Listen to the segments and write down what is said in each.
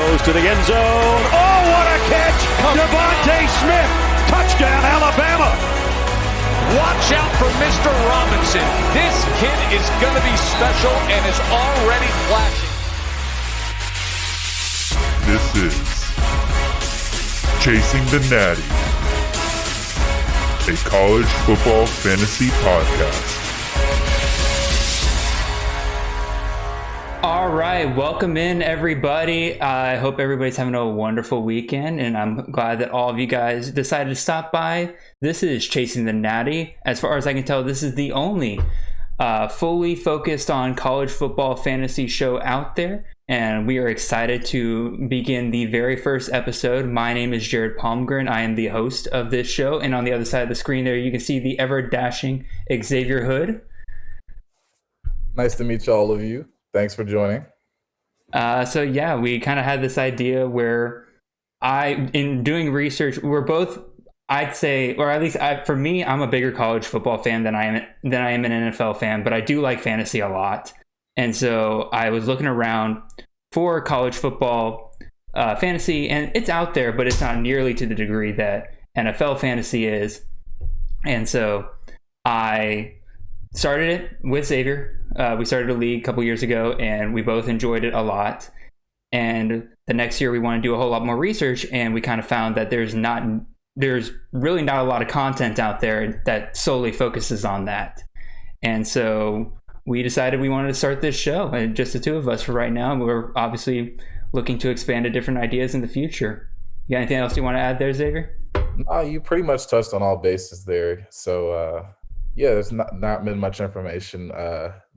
Throws to the end zone. Oh, what a catch! Devontae Smith. Touchdown, Alabama. Watch out for Mr. Robinson. This kid is going to be special and is already flashing. This is Chasing the Natty, a college football fantasy podcast. All right, welcome in everybody. I hope everybody's having a wonderful weekend, and I'm glad that all of you guys decided to stop by. This is Chasing the Natty. As far as I can tell, this is the only fully focused on college football fantasy show out there, and we are excited to begin the very first episode. My name is Jared Palmgren. I am the host of this show, and on the other side of the screen there, you can see the ever-dashing Xavier Hood. Nice to meet all of you. Thanks for joining. So yeah, we kind of had this idea where in doing research, we're both, I'd say, or at least for me, I'm a bigger college football fan than I am an NFL fan, but I do like fantasy a lot. And so I was looking around for college football fantasy, and it's out there, but it's not nearly to the degree that NFL fantasy is. And so I started it with Xavier. We started a league a couple years ago, and we both enjoyed it a lot. And the next year we want to do a whole lot more research, and we kind of found that there's really not a lot of content out there that solely focuses on that. And so we decided we wanted to start this show, and just the two of us for right now. We're obviously looking to expand to different ideas in the future. You got anything else you want to add there, Xavier? No, you pretty much touched on all bases there. So, yeah, there's not been much information.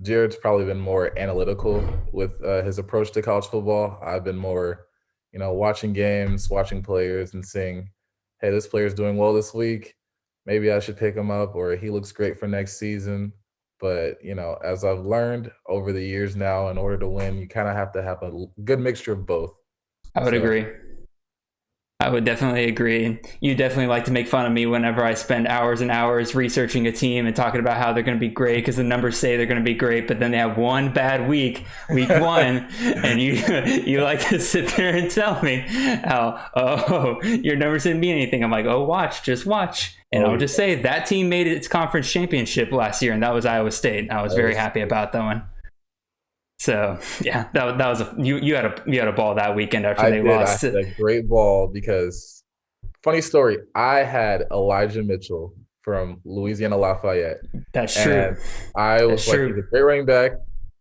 Jared's probably been more analytical with his approach to college football. I've been more, watching games, watching players, and seeing, hey, this player's doing well this week. Maybe I should pick him up, or he looks great for next season. But, as I've learned over the years now, in order to win, you kind of have to have a good mixture of both. I would agree. I would definitely agree. You definitely like to make fun of me whenever I spend hours and hours researching a team and talking about how they're going to be great because the numbers say they're going to be great, but then they have one bad week one, and you like to sit there and tell me how, your numbers didn't mean anything. I'm like, just watch. And I'll just say that team made its conference championship last year, and that was Iowa State. I was very happy about that one. So yeah, that was you had a ball that weekend after they lost. I had a great ball because, funny story, I had Elijah Mitchell from Louisiana Lafayette. That's true. I was he's a great running back,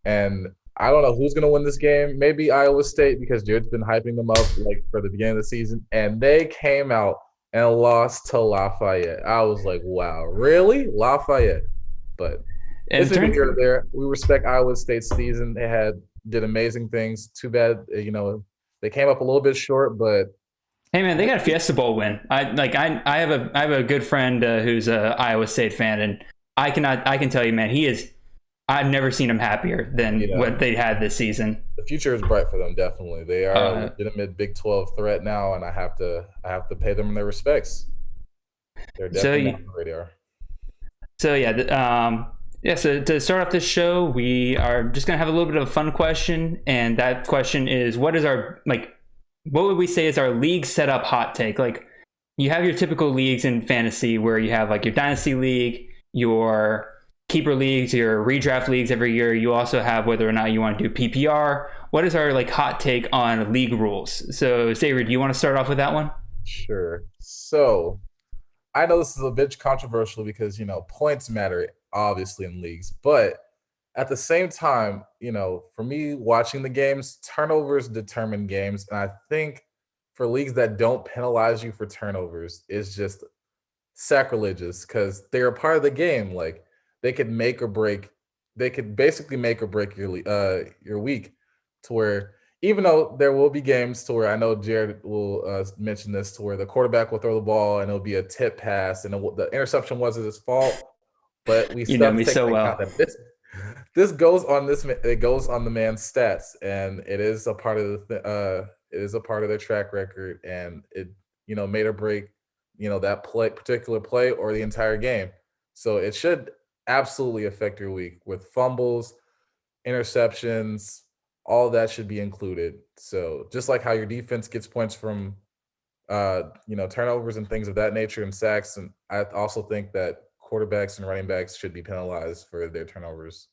and I don't know who's gonna win this game. Maybe Iowa State, because Jared's been hyping them up for the beginning of the season, and they came out and lost to Lafayette. I was like, wow, really? Lafayette? But this is here or there. We respect Iowa State's season. They did amazing things. Too bad, they came up a little bit short, but hey man, they got a Fiesta Bowl win. I have a good friend who's a Iowa State fan, and I can tell you, man, I've never seen him happier than what they had this season. The future is bright for them, definitely. They are a legitimate Big 12 threat now, and I have to pay them their respects. They're definitely on the radar. So yeah, so to start off this show, we are just going to have a little bit of a fun question. And that question is, what would we say is our league setup hot take? Like, you have your typical leagues in fantasy where you have your dynasty league, your keeper leagues, your redraft leagues every year. You also have whether or not you want to do PPR. What is our hot take on league rules? So Xavier, do you want to start off with that one? Sure. So I know this is a bit controversial because, points matter obviously in leagues, but at the same time, for me watching the games, turnovers determine games. And I think for leagues that don't penalize you for turnovers is just sacrilegious because they're a part of the game. They could basically make or break your week, to where even though there will be games to where I know Jared will mention this, to where the quarterback will throw the ball and it'll be a tip pass and the interception wasn't his fault. But we know me so well. This goes on it goes on the man's stats, and it is a part of their track record, and it made or break that particular play or the entire game. So it should absolutely affect your week with fumbles, interceptions, all that should be included. So just like how your defense gets points from turnovers and things of that nature and sacks, and I also think that quarterbacks and running backs should be penalized for their turnovers.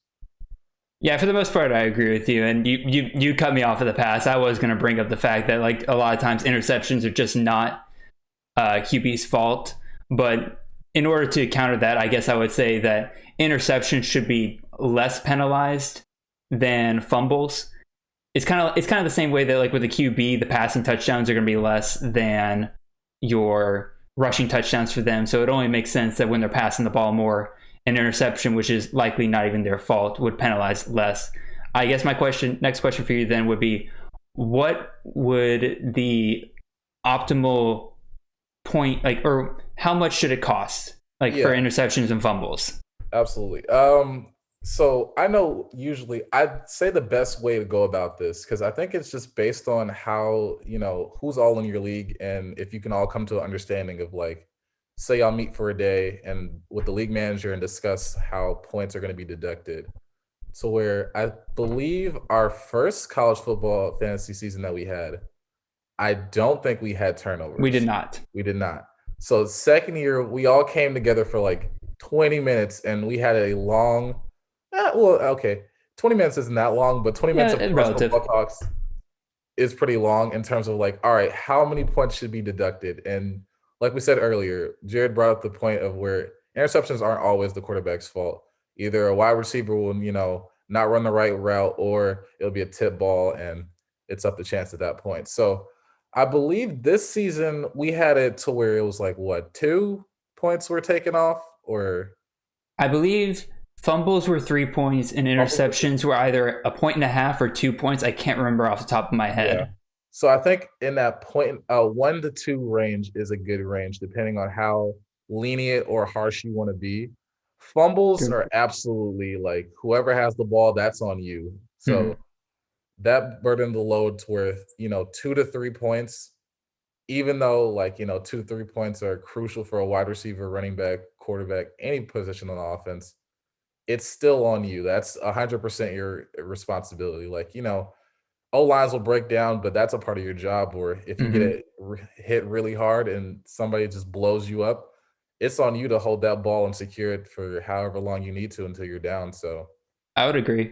Yeah, for the most part, I agree with you. And you cut me off of the pass. I was going to bring up the fact that like a lot of times interceptions are just not QB's fault. But in order to counter that, I guess I would say that interceptions should be less penalized than fumbles. It's kind of the same way that like with the QB, the passing touchdowns are going to be less than your rushing touchdowns for them. So it only makes sense that when they're passing the ball more, an interception, which is likely not even their fault, would penalize less. I guess my next question for you then would be, what would the optimal point, like, or how much should it cost, like for interceptions and fumbles? Absolutely. So I know usually I'd say the best way to go about this, because I think it's just based on how, who's all in your league, and if you can all come to an understanding of like, say y'all meet for a day and with the league manager and discuss how points are going to be deducted. So where I believe our first college football fantasy season that we had, I don't think we had turnovers. We did not. So second year, we all came together for like 20 minutes and we had a long, 20 minutes isn't that long, but 20 minutes of personal football talks is pretty long in terms of like, all right, how many points should be deducted? And like we said earlier, Jared brought up the point of where interceptions aren't always the quarterback's fault. Either a wide receiver will, not run the right route, or it'll be a tip ball and it's up to chance at that point. So I believe this season we had it to where it was like, 2 points were taken off, or? I believe fumbles were 3 points and interceptions were either 1.5 or 2 points. I can't remember off the top of my head. Yeah. So I think in that point, 1 to 2 range is a good range, depending on how lenient or harsh you want to be. Fumbles are absolutely like whoever has the ball, that's on you. So that burden the load to where 2 to 3 points, even though 2 to 3 points are crucial for a wide receiver, running back, quarterback, any position on the offense, it's still on you. That's 100% your responsibility. O-lines will break down, but that's a part of your job. Or if you get it hit really hard and somebody just blows you up, it's on you to hold that ball and secure it for however long you need to until you're down. So I would agree.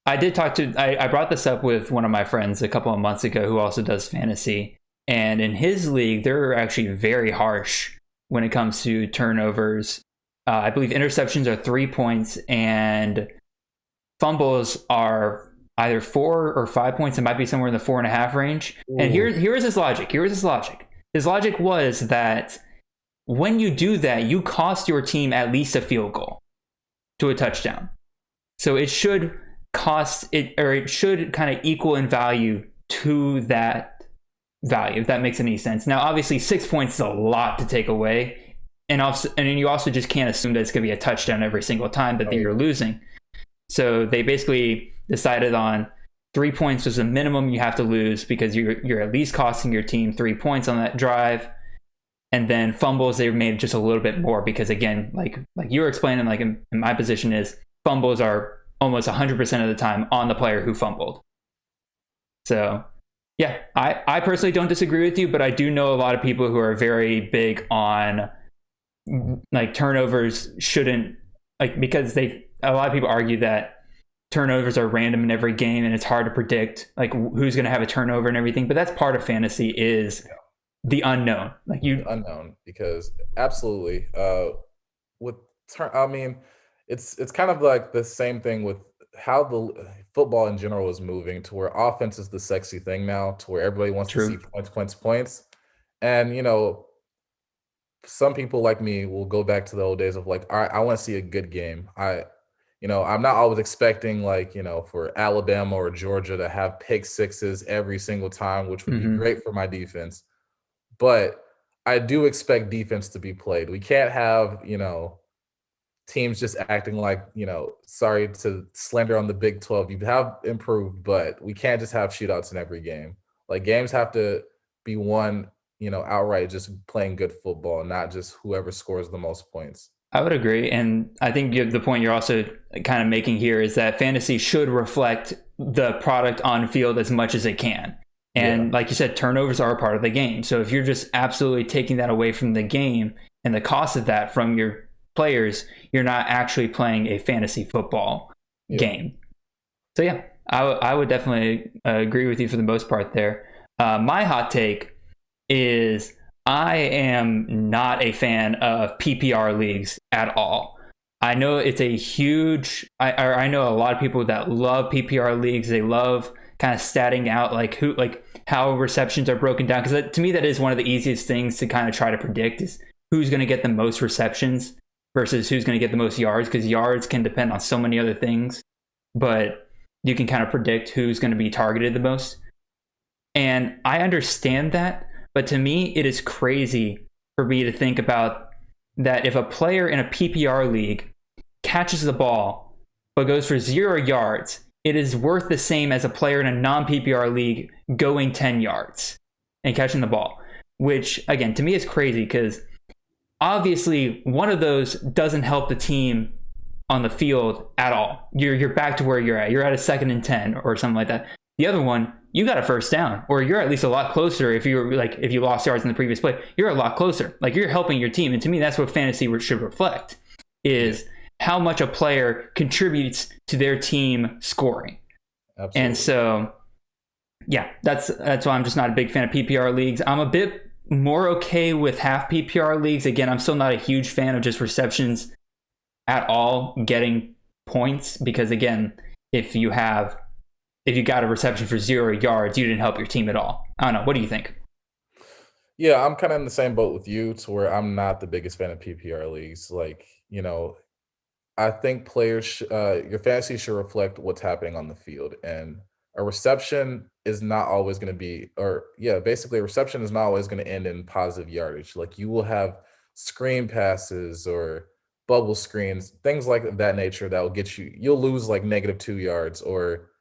I brought this up with one of my friends a couple of months ago who also does fantasy. And in his league, they're actually very harsh when it comes to turnovers. I believe interceptions are 3 points and fumbles are either 4 or 5 points. It might be somewhere in the 4.5 range. Ooh. And here is his logic. His logic was that when you do that, you cost your team at least a field goal to a touchdown. So it should cost it, or it should kind of equal in value to that value, if that makes any sense. Now, obviously, 6 points is a lot to take away. And you also just can't assume that it's going to be a touchdown every single time that you're losing. So they basically decided on 3 points was the minimum you have to lose, because you're at least costing your team 3 points on that drive. And then fumbles, they made just a little bit more, because again, like you were explaining, like in my position is fumbles are almost 100% of the time on the player who fumbled. So yeah, I personally don't disagree with you, but I do know a lot of people who are very big on like turnovers shouldn't, like, because a lot of people argue that turnovers are random in every game and it's hard to predict like who's going to have a turnover and everything. But that's part of fantasy, is the unknown. Unknown, because absolutely it's kind of like the same thing with how the football in general is moving to where offense is the sexy thing now, to where everybody wants to see points. And some people like me will go back to the old days of like, all right, I want to see a good game. I'm not always expecting for Alabama or Georgia to have pick sixes every single time, which would be great for my defense. But I do expect defense to be played. We can't have, teams just acting like, sorry to slander on the Big 12. You have improved, but we can't just have shootouts in every game. Like, games have to be won, outright, just playing good football, not just whoever scores the most points. I would agree. And I think the point you're also kind of making here is that fantasy should reflect the product on field as much as it can. And like you said, turnovers are a part of the game. So if you're just absolutely taking that away from the game and the cost of that from your players, you're not actually playing a fantasy football game. So yeah, I would definitely agree with you for the most part there. My hot take is I am not a fan of PPR leagues at all. I know it's a huge, I know a lot of people that love PPR leagues. They love kind of statting out like how receptions are broken down. Because to me, that is one of the easiest things to kind of try to predict is who's going to get the most receptions versus who's going to get the most yards. Because yards can depend on so many other things, but you can kind of predict who's going to be targeted the most. And I understand that, but to me, it is crazy for me to think about that if a player in a PPR league catches the ball but goes for 0 yards, it is worth the same as a player in a non-PPR league going 10 yards and catching the ball, which again, to me is crazy because obviously one of those doesn't help the team on the field at all. You're back to where you're at. You're at a 2nd and 10 or something like that. The other one, you got a first down, or you're at least a lot closer. If you lost yards in the previous play, you're a lot closer. Like you're helping your team. And to me, that's what fantasy should reflect is how much a player contributes to their team scoring. Absolutely. And so, yeah, that's why I'm just not a big fan of PPR leagues. I'm a bit more okay with half PPR leagues. Again, I'm still not a huge fan of just receptions at all getting points because again, if you got a reception for 0 yards, you didn't help your team at all. I don't know. What do you think? Yeah, I'm kind of in the same boat with you to where I'm not the biggest fan of PPR leagues. Like, I think players, your fantasy should reflect what's happening on the field. And a reception is not always going to be, basically a reception is not always going to end in positive yardage. Like you will have screen passes or bubble screens, things like that nature that will get you'll lose like -2 yards or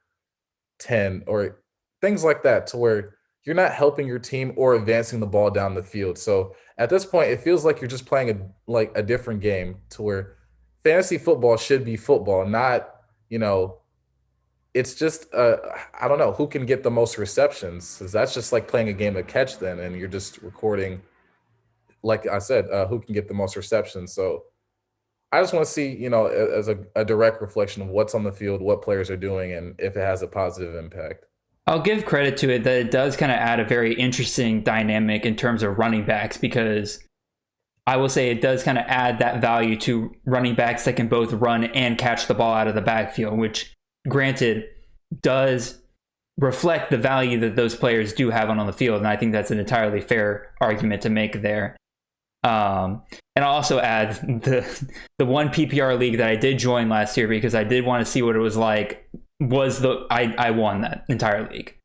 10 or things like that to where you're not helping your team or advancing the ball down the field. So at this point, it feels like you're just playing a different game to where fantasy football should be football, not, it's just, I don't know, who can get the most receptions? Because that's just like playing a game of catch then, and you're just recording, like I said, who can get the most receptions. So I just want to see, as a direct reflection of what's on the field, what players are doing, and if it has a positive impact. I'll give credit to it that it does kind of add a very interesting dynamic in terms of running backs, because I will say it does kind of add that value to running backs that can both run and catch the ball out of the backfield, which granted does reflect the value that those players do have on the field. And I think that's an entirely fair argument to make there. And I'll also add the one PPR league that I did join last year because I did want to see what it was like. I won that entire league,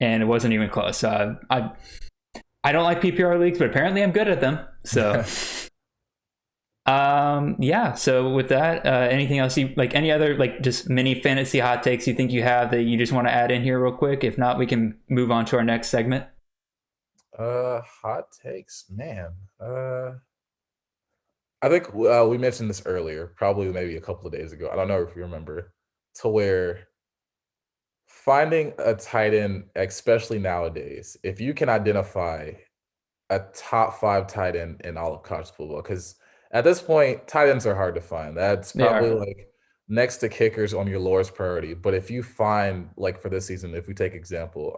and it wasn't even close. So I don't like PPR leagues, but apparently I'm good at them. So yeah. So with that, anything else you like? Any other just mini fantasy hot takes you think you have that you just want to add in here real quick? If not, we can move on to our next segment. Hot takes, man. I think we mentioned this earlier, probably maybe a couple of days ago. I don't know if you remember, to where finding a tight end, especially nowadays, if you can identify a top 5 tight end in all of college football, because at this point, tight ends are hard to find. That's probably next to kickers on your lowest priority. But if you find, for this season, if we take example,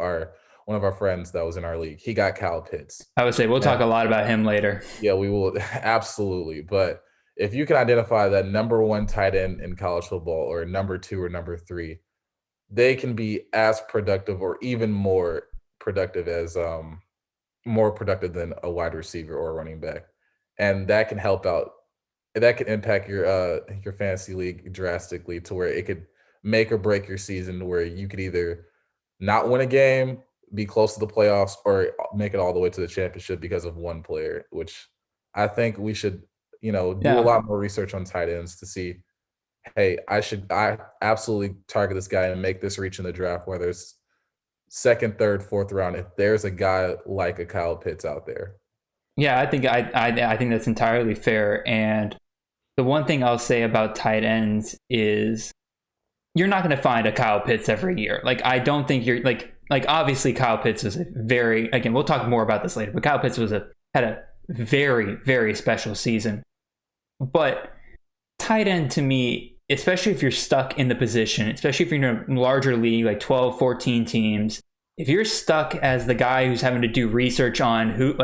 one of our friends that was in our league, he got Kyle Pitts. I would say we'll talk a lot about him later. Yeah, we will. Absolutely. But if you can identify that number 1 tight end in college football or number 2 or number 3, they can be as productive or even more productive than a wide receiver or a running back. And that can help out. That can impact your fantasy league drastically to where it could make or break your season, where you could either not win a game, be close to the playoffs, or make it all the way to the championship because of one player, which I think we should, do a lot more research on tight ends to see, hey, I absolutely target this guy and make this reach in the draft, whether it's 2nd, 3rd, 4th round, if there's a guy like a Kyle Pitts out there. Yeah, I think that's entirely fair. And the one thing I'll say about tight ends is, you're not going to find a Kyle Pitts every year. Like, I don't think you're like obviously Kyle Pitts was a very, again, we'll talk more about this later, but Kyle Pitts had a very, very special season. But tight end to me, especially if you're stuck in the position, especially if you're in a larger league, like 12, 14 teams, if you're stuck as the guy who's having to do research on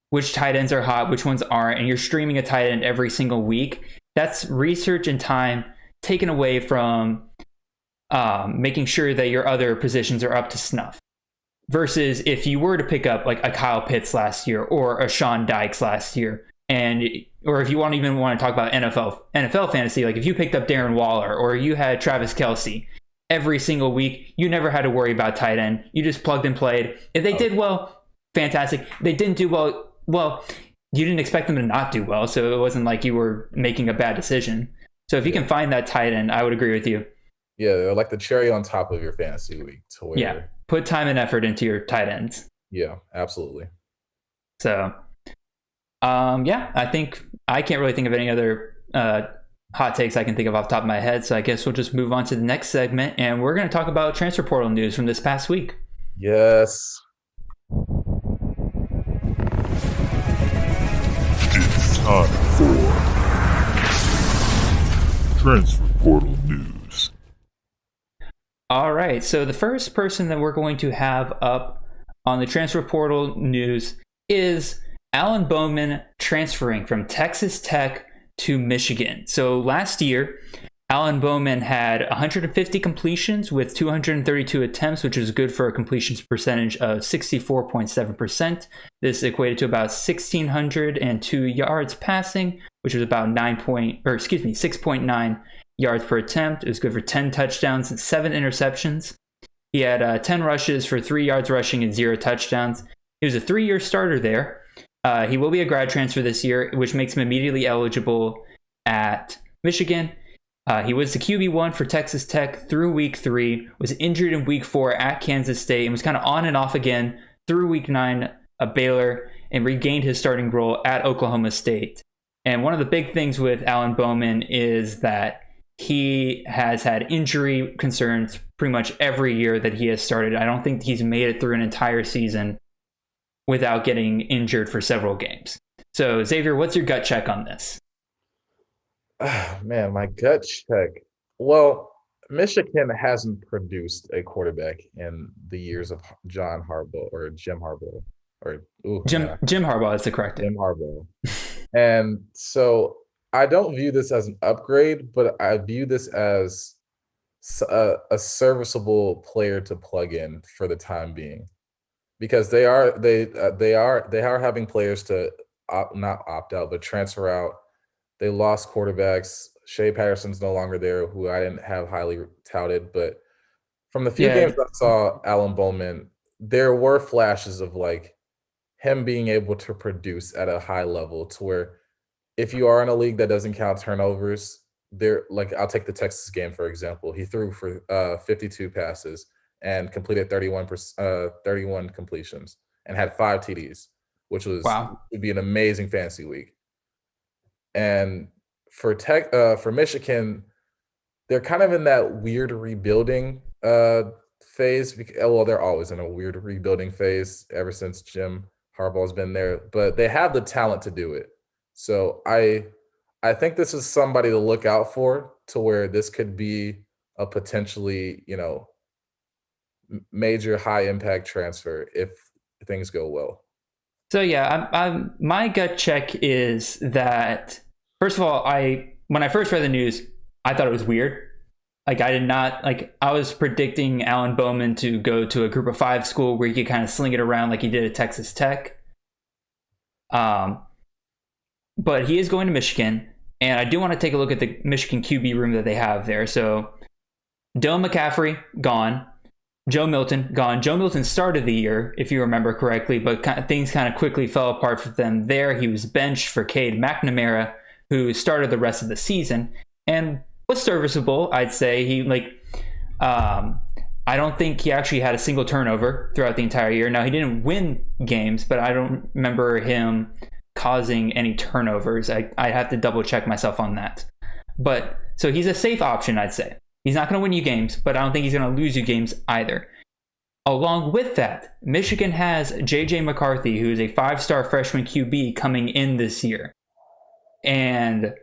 which tight ends are hot, which ones aren't, and you're streaming a tight end every single week, that's research and time taken away from making sure that your other positions are up to snuff. Versus if you were to pick up like a Kyle Pitts last year or a Sean Dykes last year, or if you even want to talk about NFL fantasy, like if you picked up Darren Waller or you had Travis Kelce every single week, you never had to worry about tight end. You just plugged and played. If they did well, fantastic. They didn't do well, you didn't expect them to not do well, so it wasn't like you were making a bad decision. So if you can find that tight end, I would agree with you. Yeah, they're like the cherry on top of your fantasy week. To where, put time and effort into your tight ends. Yeah, absolutely. So, I think I can't really think of any other hot takes I can think of off the top of my head. So I guess we'll just move on to the next segment, and we're going to talk about transfer portal news from this past week. Yes. It's time for transfer portal news. All right, so the first person that we're going to have up on the transfer portal news is Alan Bowman transferring from Texas Tech to Michigan. So last year, Alan Bowman had 150 completions with 232 attempts, which is good for a completions percentage of 64.7%. This equated to about 1,602 yards passing, which was about 6.9 yards per attempt. It was good for 10 touchdowns and 7 interceptions. He had 10 rushes for 3 yards rushing and 0 touchdowns. He was a 3-year starter there. He will be a grad transfer this year, which makes him immediately eligible at Michigan. He was the QB1 for Texas Tech through week 3, was injured in week 4 at Kansas State, and was kind of on and off again through week 9 at Baylor, and regained his starting role at Oklahoma State. And one of the big things with Alan Bowman is that he has had injury concerns pretty much every year that he has started. I don't think he's made it through an entire season without getting injured for several games. So, Xavier, what's your gut check on this? Man, my gut check. Well, Michigan hasn't produced a quarterback in the years of Jim Harbaugh. Jim Harbaugh is the correct Jim Harbaugh. And so I don't view this as an upgrade, but I view this as a serviceable player to plug in for the time being, because they are having players to not opt out, but transfer out. They lost quarterbacks. Shea Patterson's no longer there, who I didn't have highly touted. But from the few games I saw Alan Bowman, there were flashes of like him being able to produce at a high level, to where if you are in a league that doesn't count turnovers, like I'll take the Texas game, for example. He threw for 52 passes and completed 31 completions and had 5 TDs, which would be an amazing fantasy week. And for Michigan, they're kind of in that weird rebuilding phase. Well, they're always in a weird rebuilding phase ever since Jim Harbaugh's been there, but they have the talent to do it. So I think this is somebody to look out for, to where this could be a potentially, major high impact transfer if things go well. So yeah, my gut check is that, first of all, when I first read the news, I thought it was weird. Like, I was predicting Alan Bowman to go to a group of 5 school where he could kind of sling it around like he did at Texas Tech. But he is going to Michigan, and I do want to take a look at the Michigan QB room that they have there. So Dylan McCaffrey, gone. Joe Milton, gone. Joe Milton started the year, if you remember correctly, but things kind of quickly fell apart for them there. He was benched for Cade McNamara, who started the rest of the season and was serviceable, I'd say. I don't think he actually had a single turnover throughout the entire year. Now, he didn't win games, but I don't remember him causing any turnovers. I have to double check myself on that. But so he's a safe option, I'd say. He's not going to win you games, but I don't think he's going to lose you games either. Along with that, Michigan has J.J. McCarthy, who is a 5-star freshman QB coming in this year. And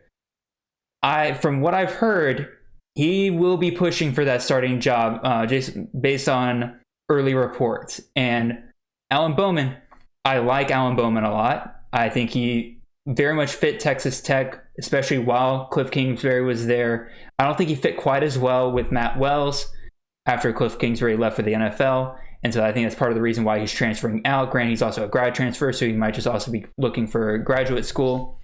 from what I've heard, he will be pushing for that starting job just based on early reports. And Alan Bowman, I like Alan Bowman a lot. I think he very much fit Texas Tech, especially while Cliff Kingsbury was there. I don't think he fit quite as well with Matt Wells after Cliff Kingsbury left for the NFL. And so I think that's part of the reason why he's transferring out. Granted, he's also a grad transfer, so he might just also be looking for graduate school.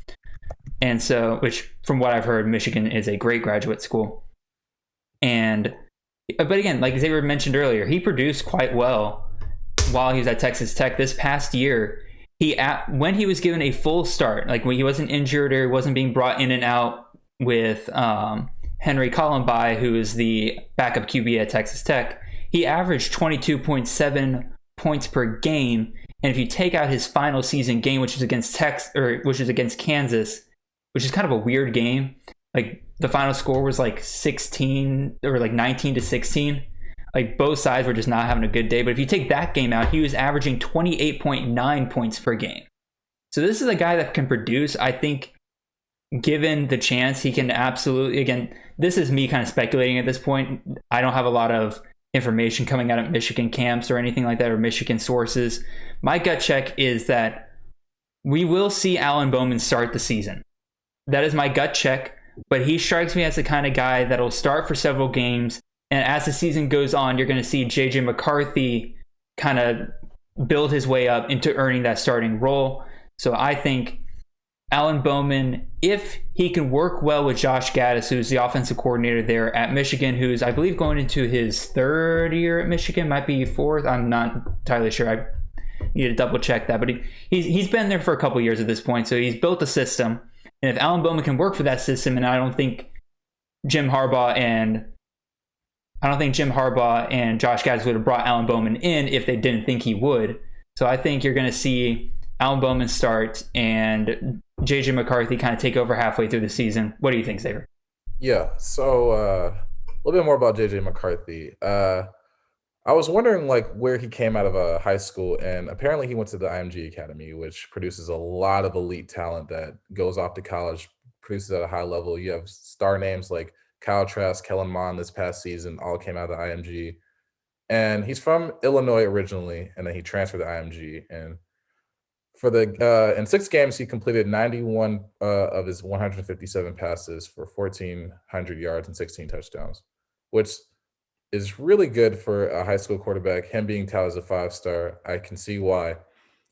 And so, which from what I've heard, Michigan is a great graduate school. But again, like Xavier mentioned earlier, he produced quite well while he was at Texas Tech this past year. When he was given a full start, like when he wasn't injured or wasn't being brought in and out with Henry Columbi, who is the backup QB at Texas Tech, he averaged 22.7 points per game. And if you take out his final season game, which is against Kansas, which is kind of a weird game, like the final score was like 16 or like 19-16. Like both sides were just not having a good day. But if you take that game out, he was averaging 28.9 points per game. So this is a guy that can produce. I think given the chance, he can absolutely, again, this is me kind of speculating at this point. I don't have a lot of information coming out of Michigan camps or anything like that, or Michigan sources. My gut check is that we will see Alan Bowman start the season. That is my gut check, but he strikes me as the kind of guy that'll start for several games. And as the season goes on, you're going to see J.J. McCarthy kind of build his way up into earning that starting role. So I think Alan Bowman, if he can work well with Josh Gaddis, who's the offensive coordinator there at Michigan, who's, I believe, going into his third year at Michigan, might be fourth. I'm not entirely sure. I need to double check that. But he's been there for a couple years at this point, so he's built a system. And if Alan Bowman can work for that system, and I don't think Jim Harbaugh and Josh Gaddis would have brought Alan Bowman in if they didn't think he would. So I think you're going to see Alan Bowman start and J.J. McCarthy kind of take over halfway through the season. What do you think, Xavier? Yeah, so a little bit more about J.J. McCarthy. I was wondering like where he came out of high school, and apparently he went to the IMG Academy, which produces a lot of elite talent that goes off to college, produces at a high level. You have star names like Kyle Trask, Kellen Mond this past season all came out of the IMG. And he's from Illinois originally, and then he transferred to IMG. And for in 6 games, he completed 91 of his 157 passes for 1,400 yards and 16 touchdowns, which is really good for a high school quarterback. Him being touted as a 5-star, I can see why.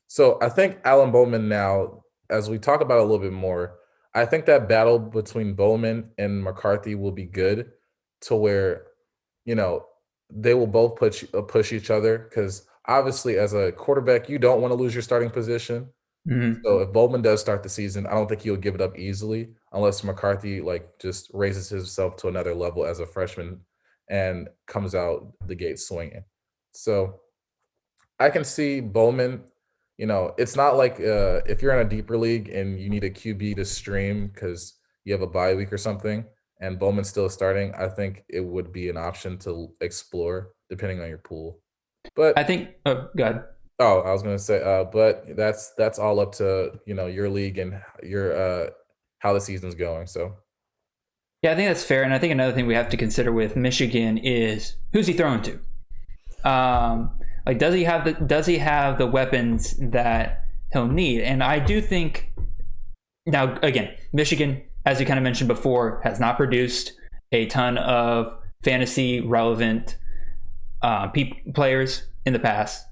So I think Alan Bowman now, as we talk about it a little bit more, I think that battle between Bowman and McCarthy will be good to where, they will both push each other, because obviously as a quarterback, you don't want to lose your starting position. Mm-hmm. So if Bowman does start the season, I don't think he'll give it up easily unless McCarthy just raises himself to another level as a freshman and comes out the gate swinging. So I can see Bowman. It's not like if you're in a deeper league and you need a QB to stream because you have a bye week or something and Bowman's still starting, I think it would be an option to explore depending on your pool. But I think, go ahead. Oh, I was going to say, but that's all up to, your league and your how the season's going. So. Yeah, I think that's fair. And I think another thing we have to consider with Michigan is who's he throwing to? Does he have the weapons that he'll need? And I do think now, again, Michigan, as we kind of mentioned before, has not produced a ton of fantasy relevant players in the past.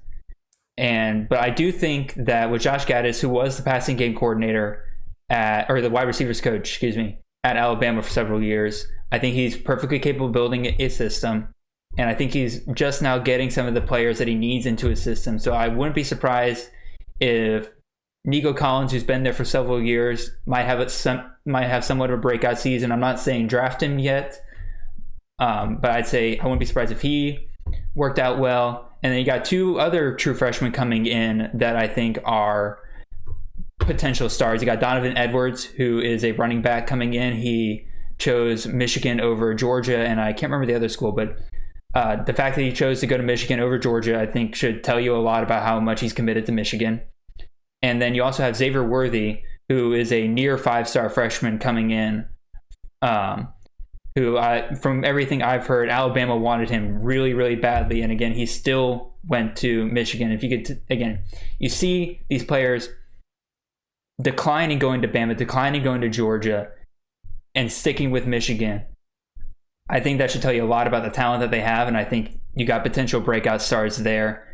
But I do think that with Josh Gaddis, who was the passing game coordinator the wide receivers coach, at Alabama for several years, I think he's perfectly capable of building a system. And I think he's just now getting some of the players that he needs into his system. So I wouldn't be surprised if Nico Collins, who's been there for several years, might have somewhat of a breakout season. I'm not saying draft him yet, but I'd say I wouldn't be surprised if he worked out well. And then you got 2 other true freshmen coming in that I think are potential stars. You got Donovan Edwards, who is a running back coming in. He chose Michigan over Georgia, and I can't remember the other school, but the fact that he chose to go to Michigan over Georgia, I think, should tell you a lot about how much he's committed to Michigan. And then you also have Xavier Worthy, who is a near 5-star freshman coming in, who, from everything I've heard, Alabama wanted him really, really badly. And again, he still went to Michigan. If you could, again, you see these players declining going to Bama, declining going to Georgia, and sticking with Michigan. I think that should tell you a lot about the talent that they have. And I think you got potential breakout stars there.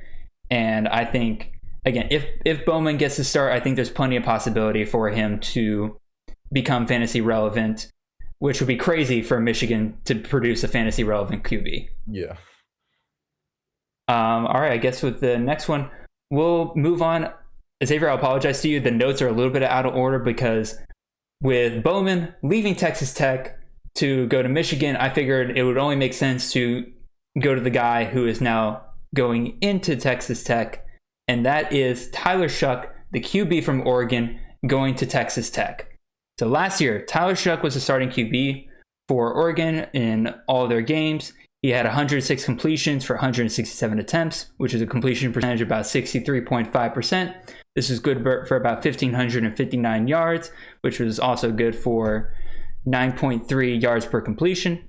And I think, again, if Bowman gets to start, I think there's plenty of possibility for him to become fantasy relevant, which would be crazy for Michigan to produce a fantasy relevant QB. Yeah. All right, I guess with the next one, we'll move on. Xavier, I apologize to you. The notes are a little bit out of order because with Bowman leaving Texas Tech to go to Michigan, I figured it would only make sense to go to the guy who is now going into Texas Tech, and that is Tyler Shuck, the QB from Oregon, going to Texas Tech. So last year, Tyler Shuck was the starting QB for Oregon in all of their games. He had 106 completions for 167 attempts, which is a completion percentage of about 63.5%. This is good for about 1,559 yards, which was also good for 9.3 yards per completion.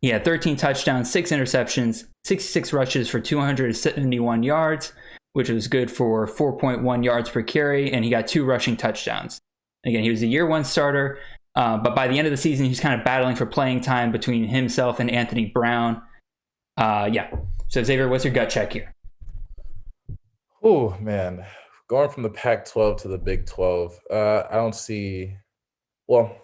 He had 13 touchdowns, 6 interceptions, 66 rushes for 271 yards, which was good for 4.1 yards per carry, and he got 2 rushing touchdowns. Again, he was a year 1 starter, but by the end of the season, he was kind of battling for playing time between himself and Anthony Brown. So Xavier, what's your gut check here? Oh, man. Going from the Pac-12 to the Big 12, I don't see... Well,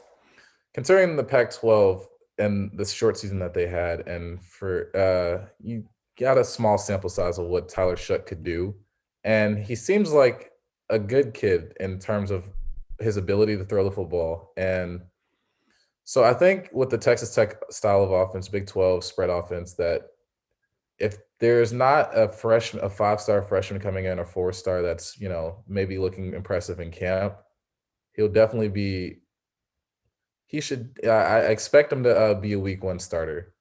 considering the Pac-12 and the short season that they had, and for you got a small sample size of what Tyler Shuck could do, and he seems like a good kid in terms of his ability to throw the football. And so I think with the Texas Tech style of offense, Big 12 spread offense, that if there's not a 5-star freshman coming in, or 4-star that's, maybe looking impressive in camp, he'll definitely be. I expect him to be a week 1 starter.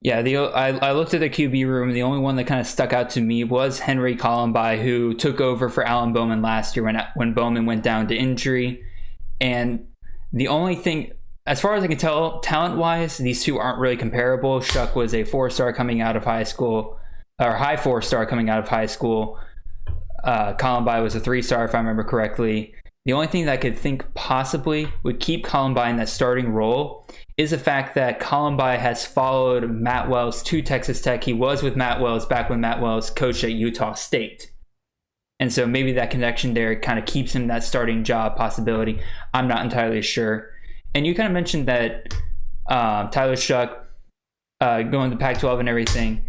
Yeah, I looked at the QB room. The only one that kind of stuck out to me was Henry Columbi, who took over for Alan Bowman last year when Bowman went down to injury. And the only thing, as far as I can tell, talent-wise, these two aren't really comparable. Shuck was a 4-star coming out of high school, or high 4-star coming out of high school. Columbi was a 3-star, if I remember correctly. The only thing that I could think possibly would keep Columbi in that starting role is the fact that Columbi has followed Matt Wells to Texas Tech. He was with Matt Wells back when Matt Wells coached at Utah State. And so maybe that connection there kind of keeps him that starting job possibility. I'm not entirely sure. And you kind of mentioned that Tyler Shuck going to Pac-12 and everything.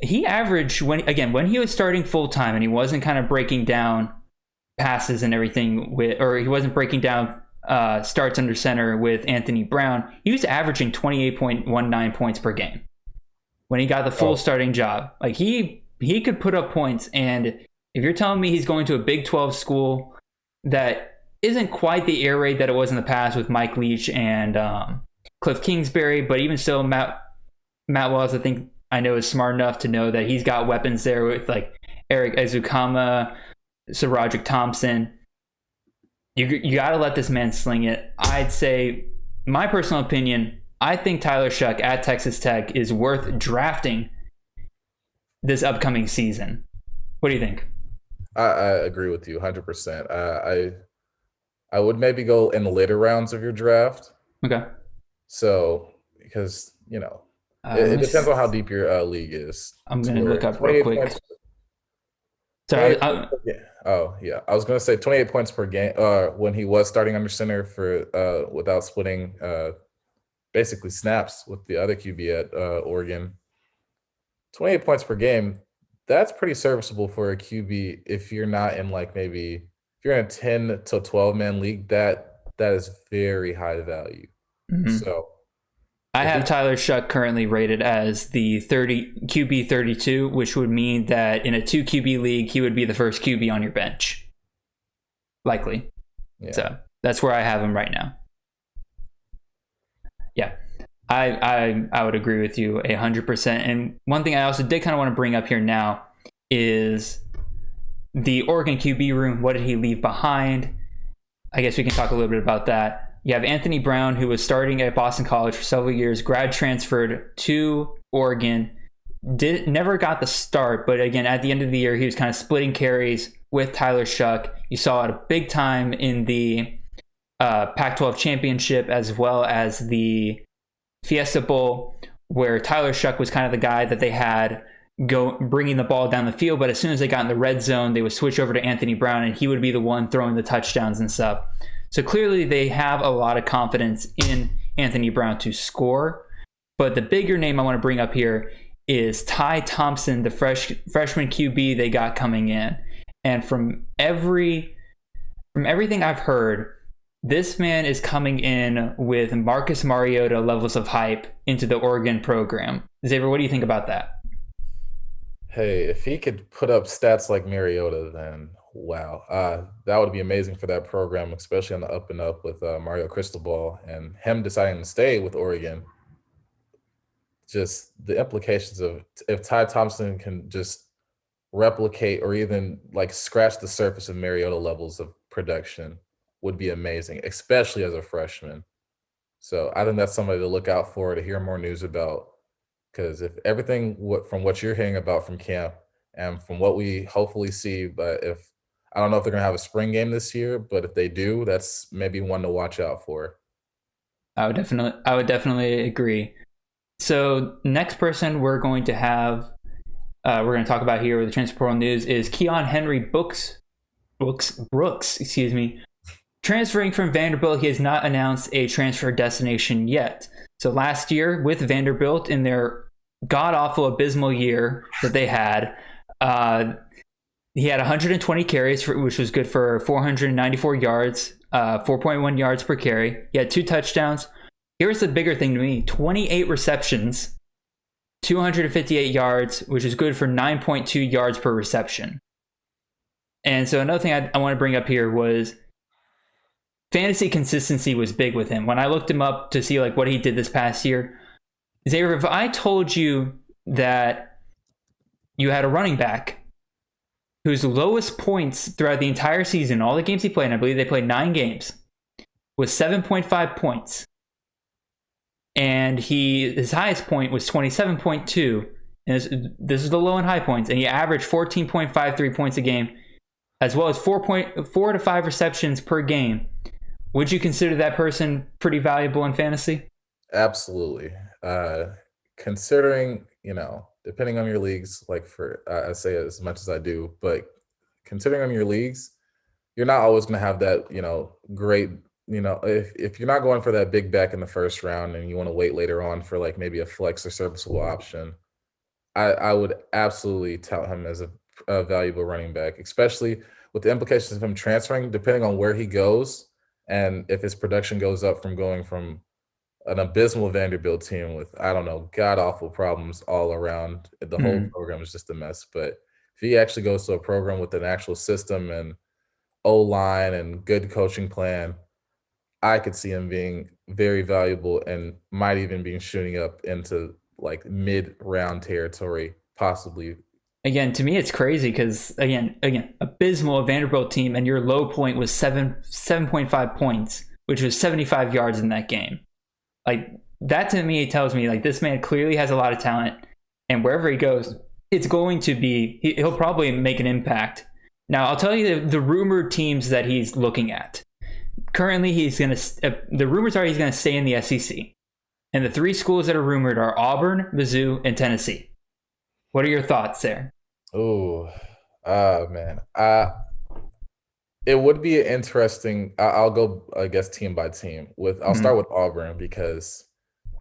He averaged, when he was starting full-time and he wasn't kind of breaking down passes and everything he wasn't breaking down starts under center with Anthony Brown, he was averaging 28.19 points per game when he got the full starting job. Like he could put up points. And if you're telling me he's going to a Big 12 school that isn't quite the air raid that it was in the past with Mike Leach and Cliff Kingsbury, but even still, Matt Wells, I know, is smart enough to know that he's got weapons there with like Eric Ezukama, Roderick Thompson. You got to let this man sling it. I'd say, my personal opinion, I think Tyler Shuck at Texas Tech is worth drafting this upcoming season. What do you think? I agree with you 100%. I would maybe go in the later rounds of your draft. Okay. So, because, it depends on how deep your league is. I'm going to look up real quick. Points. Sorry. I was going to say 28 points per game when he was starting under center for without splitting basically snaps with the other QB at Oregon. 28 points per game, that's pretty serviceable for a QB if you're not in if you're in a 10 to 12 man league, that is very high value. Mm-hmm. So I have Tyler Shuck currently rated as the QB 32, which would mean that in a 2 QB league, he would be the first QB on your bench. Likely. Yeah. So that's where I have him right now. Yeah, I would agree with you 100%. And one thing I also did kind of want to bring up here now is the Oregon QB room. What did he leave behind? I guess we can talk a little bit about that. You have Anthony Brown, who was starting at Boston College for several years, grad transferred to Oregon, never got the start, but again, at the end of the year, he was kind of splitting carries with Tyler Shuck. You saw it big time in the Pac-12 championship, as well as the Fiesta Bowl, where Tyler Shuck was kind of the guy that they had bringing the ball down the field, but as soon as they got in the red zone, they would switch over to Anthony Brown, and he would be the one throwing the touchdowns and stuff. So clearly they have a lot of confidence in Anthony Brown to score. But the bigger name I want to bring up here is Ty Thompson, the freshman QB they got coming in. And from everything I've heard, this man is coming in with Marcus Mariota levels of hype into the Oregon program. Xavier, what do you think about that? Hey, if he could put up stats like Mariota, then wow, that would be amazing for that program, especially on the up and up with Mario Cristobal and him deciding to stay with Oregon. Just the implications of if Ty Thompson can just replicate or even like scratch the surface of Mariota levels of production would be amazing, especially as a freshman. So I think that's somebody to look out for, to hear more news about. Because if everything from what you're hearing about from camp and from what we hopefully see, but if I don't know if they're going to have a spring game this year, but if they do, that's maybe one to watch out for. I would definitely agree. So next person we're going to talk about here with the transfer portal news is Keon Henry Brooks, transferring from Vanderbilt. He has not announced a transfer destination yet. So last year with Vanderbilt, in their god-awful, abysmal year that they had, he had 120 carries, which was good for 494 yards, 4.1 yards per carry. He had 2 touchdowns. Here's the bigger thing to me: 28 receptions, 258 yards, which is good for 9.2 yards per reception. And so another thing I want to bring up here was fantasy consistency was big with him. When I looked him up to see like what he did this past year, Xavier, if I told you that you had a running back whose lowest points throughout the entire season, all the games he played, and I believe they played 9 games, was 7.5 points. And his highest point was 27.2. And this is the low and high points. And he averaged 14.53 points a game, as well as 4 to 5 receptions per game. Would you consider that person pretty valuable in fantasy? Absolutely. Considering, depending on your leagues, like I say it as much as I do, but considering on your leagues, you're not always going to have that, great, if you're not going for that big back in the first round and you want to wait later on for like maybe a flex or serviceable option, I would absolutely tout him as a valuable running back, especially with the implications of him transferring, depending on where he goes. And if his production goes up from going from an abysmal Vanderbilt team with, I don't know, god-awful problems all around, the whole program is just a mess. But if he actually goes to a program with an actual system and O-line and good coaching plan, I could see him being very valuable and might even be shooting up into like mid-round territory, possibly. Again, to me, it's crazy because, again, abysmal Vanderbilt team, and your low point was 7.5 points, which was 75 yards in that game. Like, that to me tells me, like, this man clearly has a lot of talent, and wherever he goes, it's going to be, he'll probably make an impact. Now, I'll tell you the rumored teams that he's looking at. Currently, the rumors are he's going to stay in the SEC. And the 3 schools that are rumored are Auburn, Mizzou, and Tennessee. What are your thoughts there? Oh, man. It would be interesting. I'll go, I guess, team by team. I'll start with Auburn because,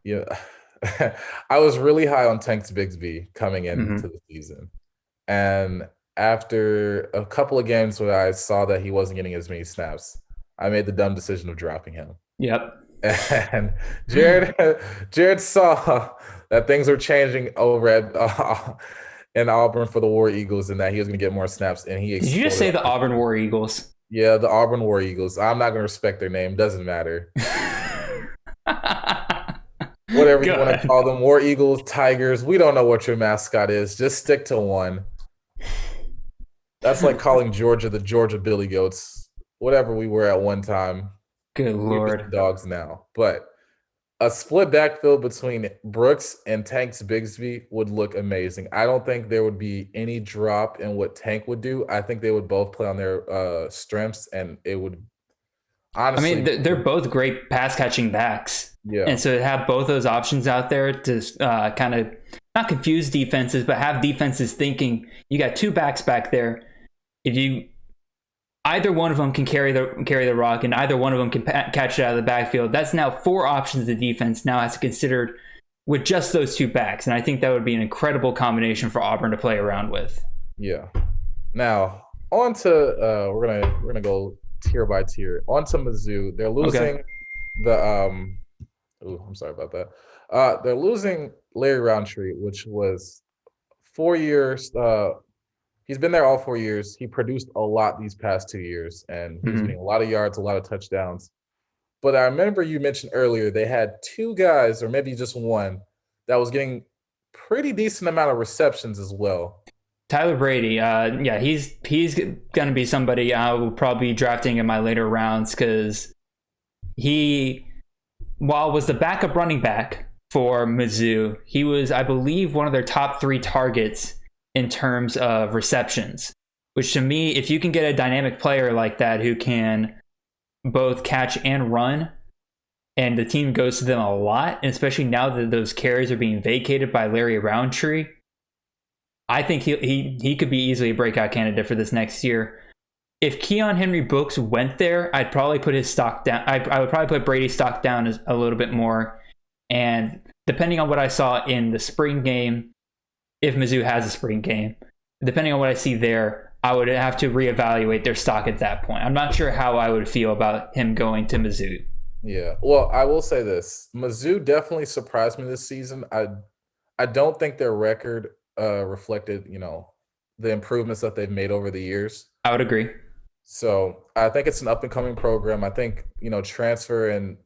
I was really high on Tank Bigsby coming into the season. And after a couple of games where I saw that he wasn't getting as many snaps, I made the dumb decision of dropping him. Yep. And Jared saw that things were changing over at in Auburn for the War Eagles and that he was going to get more snaps. And he Did you just say the Auburn War Eagles? Yeah, the Auburn War Eagles. I'm not going to respect their name. Doesn't matter. whatever you want to call them, War Eagles, Tigers. We don't know what your mascot is. Just stick to one. That's like calling Georgia the Georgia Billy Goats, whatever we were at one time. Good We're just Lord. dogs now. But a split backfield between Brooks and Tank's Bigsby would look amazing. I don't think there would be any drop in what Tank would do. I think they would both play on their strengths, and it would honestly. I mean, they're both great pass catching backs. Yeah. And so to have both those options out there to kind of not confuse defenses, but have defenses thinking you got two backs back there. If you either one of them can carry the rock, and either one of them can catch it out of the backfield. That's now 4 options the defense now has to consider with just those 2 backs, and I think that would be an incredible combination for Auburn to play around with. Yeah. Now on to we're gonna go tier by tier. On to Mizzou. They're losing I'm sorry about that. They're losing Larry Roundtree, which was 4 years. He's been there all 4 years. He produced a lot these past 2 years, and he's getting a lot of yards, a lot of touchdowns. But I remember you mentioned earlier they had 2 guys, or maybe just one, that was getting pretty decent amount of receptions as well. Tyler Brady, he's going to be somebody I will probably be drafting in my later rounds because he, while was the backup running back for Mizzou, he was, I believe, one of their top 3 targets in terms of receptions, which to me, if you can get a dynamic player like that who can both catch and run, and the team goes to them a lot, and especially now that those carries are being vacated by Larry Roundtree, I think he could be easily a breakout candidate for this next year. If Keon Henry Brooks went there, I'd probably put his stock down. I would probably put Brady's stock down a little bit more, and depending on what I saw in the spring game, if Mizzou has a spring game, depending on what I see there, I would have to reevaluate their stock at that point. I'm not sure how I would feel about him going to Mizzou. Yeah, well, I will say this. Mizzou definitely surprised me this season. I don't think their record reflected, the improvements that they've made over the years. I would agree. So I think it's an up-and-coming program. I think, transfer and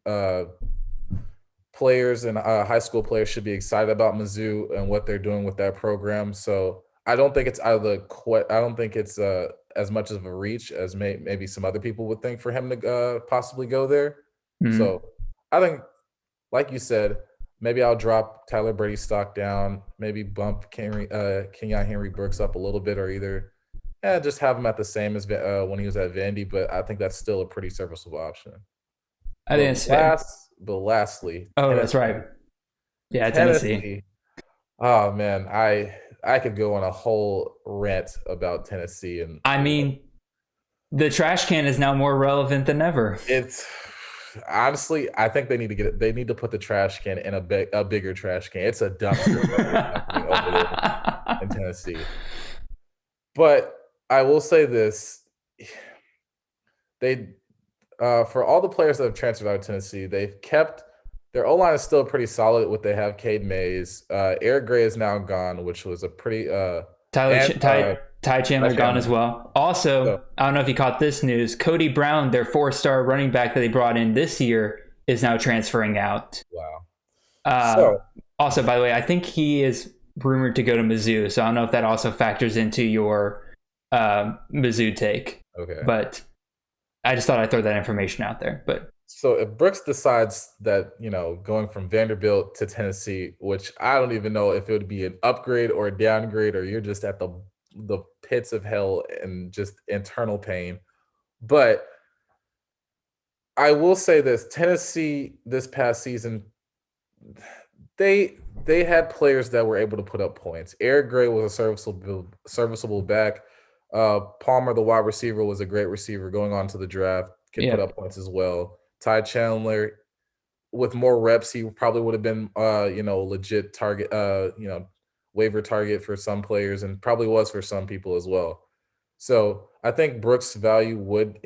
players and high school players should be excited about Mizzou and what they're doing with that program. So I don't think it's I don't think it's as much of a reach as maybe some other people would think for him to possibly go there. Mm-hmm. So I think, like you said, maybe I'll drop Tyler Brady's stock down, maybe bump Kenyon Henry Brooks up a little bit, or either just have him at the same as when he was at Vandy. But I think that's still a pretty serviceable option. I think it's fair. But lastly, that's right. Yeah, Tennessee. Oh man, I could go on a whole rant about Tennessee, and I mean, the trash can is now more relevant than ever. It's honestly, I think they need to put the trash can in a bigger trash can. It's a dumpster over there in Tennessee. But I will say this: for all the players that have transferred out of Tennessee, they've kept their O-line is still pretty solid. What they have, Cade Mays, Eric Gray is now gone, which was a pretty Ty Chandler gone as well. Also, I don't know if you caught this news. Cody Brown, their 4-star running back that they brought in this year, is now transferring out. Wow. Also, by the way, I think he is rumored to go to Mizzou, so I don't know if that also factors into your Mizzou take. Okay. But I just thought I'd throw that information out there. But so if Brooks decides that, going from Vanderbilt to Tennessee, which I don't even know if it would be an upgrade or a downgrade, or you're just at the pits of hell and just internal pain. But I will say this: Tennessee this past season, they had players that were able to put up points. Eric Gray was a serviceable back. Palmer, the wide receiver, was a great receiver going on to the draft. Could put up points as well. Ty Chandler, with more reps, he probably would have been, legit target, waiver target for some players, and probably was for some people as well. So I think Brooks' value would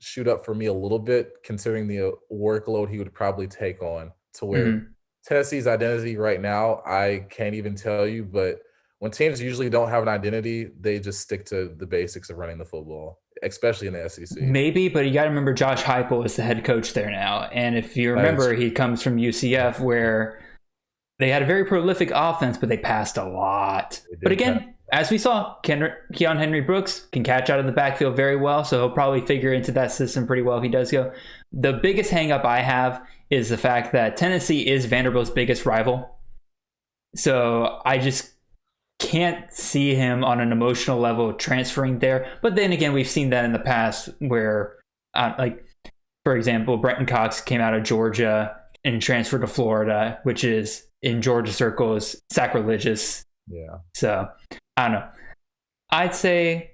shoot up for me a little bit, considering the workload he would probably take on, to where Tennessee's identity right now, I can't even tell you, but when teams usually don't have an identity, they just stick to the basics of running the football. especially in the SEC. Maybe, but you got to remember Josh Heupel is the head coach there now, and if you remember, he comes from UCF where they had a very prolific offense, but they passed a lot. But again, as we saw, Keon Henry Brooks can catch out of the backfield very well, so he'll probably figure into that system pretty well if he does go. The biggest hang-up I have is the fact that Tennessee is Vanderbilt's biggest rival. So I just can't see him on an emotional level transferring there. But then again, we've seen that in the past where, for example, Brenton Cox came out of Georgia and transferred to Florida, which is in Georgia circles sacrilegious. Yeah. So I don't know. I'd say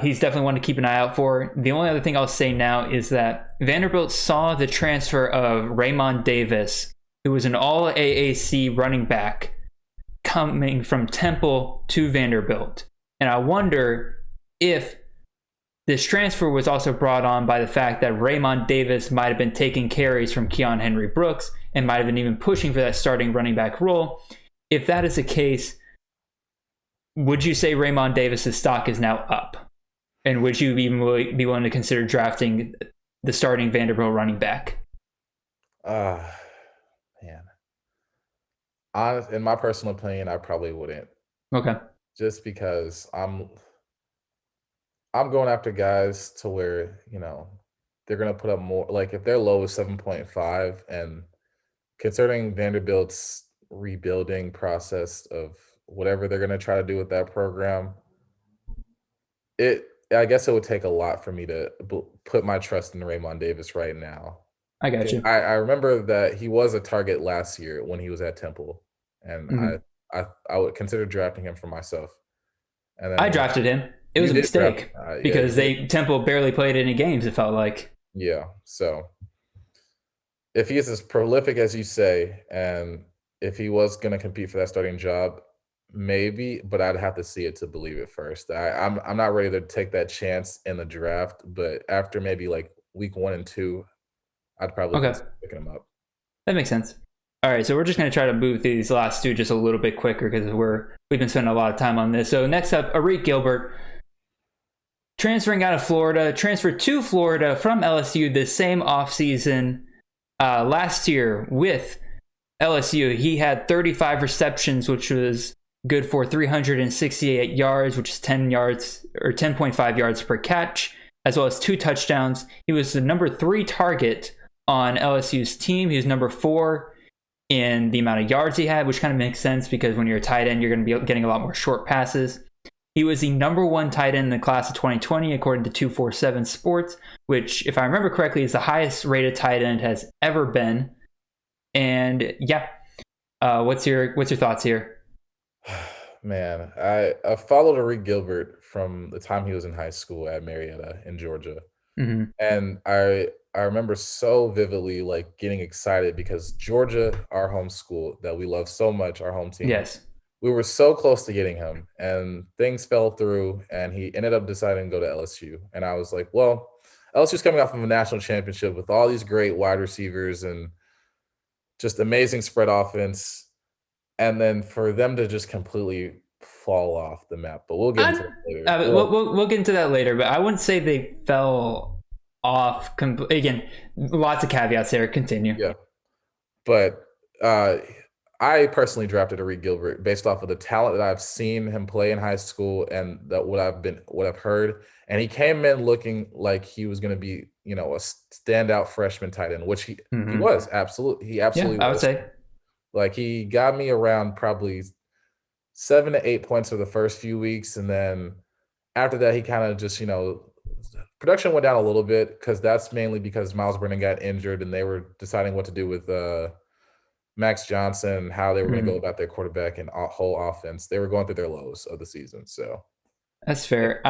he's definitely one to keep an eye out for. The only other thing I'll say now is that Vanderbilt saw the transfer of Raymond Davis, who was an all AAC running back coming from Temple to Vanderbilt. And I wonder if this transfer was also brought on by the fact that Raymond Davis might have been taking carries from Keon Henry Brooks and might have been even pushing for that starting running back role. If that is the case, would you say Raymond Davis's stock is now up? And would you even be willing to consider drafting the starting Vanderbilt running back? Man. In my personal opinion, I probably wouldn't. Okay. Just because I'm going after guys to where, they're going to put up more. Like if their low is 7.5, and considering Vanderbilt's rebuilding process of whatever they're going to try to do with that program, I guess it would take a lot for me to put my trust in Raymond Davis right now. I got you. I remember that he was a target last year when he was at Temple, and I would consider drafting him for myself. And then, I drafted him. It was a mistake because Temple barely played any games, it felt like. Yeah. So if he is as prolific as you say, and if he was going to compete for that starting job, maybe, but I'd have to see it to believe it first. I'm not ready to take that chance in the draft, but after maybe like week 1 and 2, I'd probably consider picking him up. That makes sense. All right, so we're just going to try to move these last two just a little bit quicker because we've been spending a lot of time on this. So next up, Arik Gilbert, transferring out of Florida, transferred to Florida from LSU this same offseason. Last year with LSU, he had 35 receptions, which was good for 368 yards, which is 10 yards or 10.5 yards per catch, as well as 2 touchdowns. He was the number 3 target on LSU's team. He was number 4 in the amount of yards he had, which kind of makes sense because when you're a tight end, you're going to be getting a lot more short passes. He was the number 1 tight end in the class of 2020, according to 247 Sports, which, if I remember correctly, is the highest rated tight end has ever been. And yeah, what's your thoughts here? Man, I followed Arik Gilbert from the time he was in high school at Marietta in Georgia. Mm-hmm. And I remember so vividly like getting excited because Georgia, our home school that we love so much, our home team. Yes. We were so close to getting him, and things fell through, and he ended up deciding to go to LSU. And I was like, well, LSU's coming off of a national championship with all these great wide receivers and just amazing spread offense. And then for them to just completely fall off the map. But we'll get into that later. We'll get into that later, but I wouldn't say they fell off. Again, lots of caveats there. Continue. Yeah. But I personally drafted Arik Gilbert based off of the talent that I've seen him play in high school and that what I've heard. And he came in looking like he was going to be, a standout freshman tight end, which he was. Absolutely. He absolutely was. I would say. Like he got me around probably 7 to 8 points for the first few weeks. And then after that, he kind of just, production went down a little bit because that's mainly because Miles Brennan got injured and they were deciding what to do with Max Johnson, how they were going to go about their quarterback and whole offense. They were going through their lows of the season. So that's fair.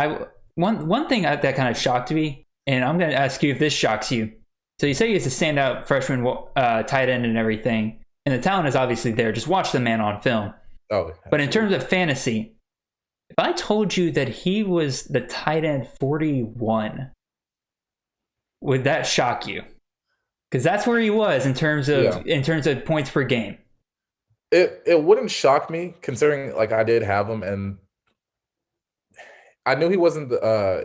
One thing that kind of shocked me, and I'm going to ask you if this shocks you. So you say he's a standout freshman tight end and everything, and the talent is obviously there. Just watch the man on film. Oh, but in terms of fantasy, if I told you that he was the tight end 41, would that shock you? Because that's where he was in terms of points per game. It wouldn't shock me considering like I did have him and I knew he wasn't the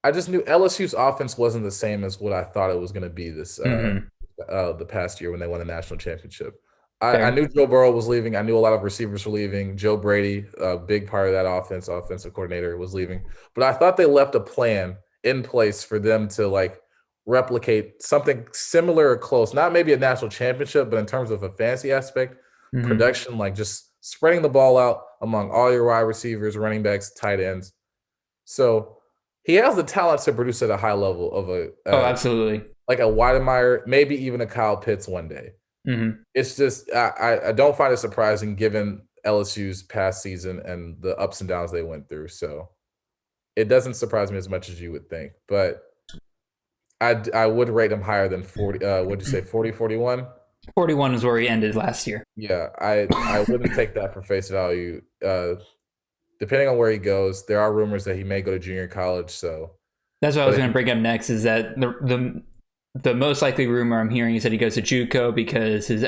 I just knew LSU's offense wasn't the same as what I thought it was going to be this the past year when they won the national championship. I knew Joe Burrow was leaving. I knew a lot of receivers were leaving. Joe Brady, a big part of that offensive coordinator, was leaving. But I thought they left a plan in place for them to like replicate something similar or close. Not maybe a national championship, but in terms of a fantasy aspect, production, like just spreading the ball out among all your wide receivers, running backs, tight ends. So he has the talent to produce at a high level of absolutely, like a Weidemeyer, maybe even a Kyle Pitts one day. It's just I don't find it surprising given LSU's past season and the ups and downs they went through. So it doesn't surprise me as much as you would think, but I would rate him higher than 40. What'd you say, 40, 41? 41 is where he ended last year. Yeah, I wouldn't take that for face value. Depending on where he goes, there are rumors that he may go to junior college. So that's what I was going to bring up next. Is that the most likely rumor I'm hearing is that he goes to JUCO because his.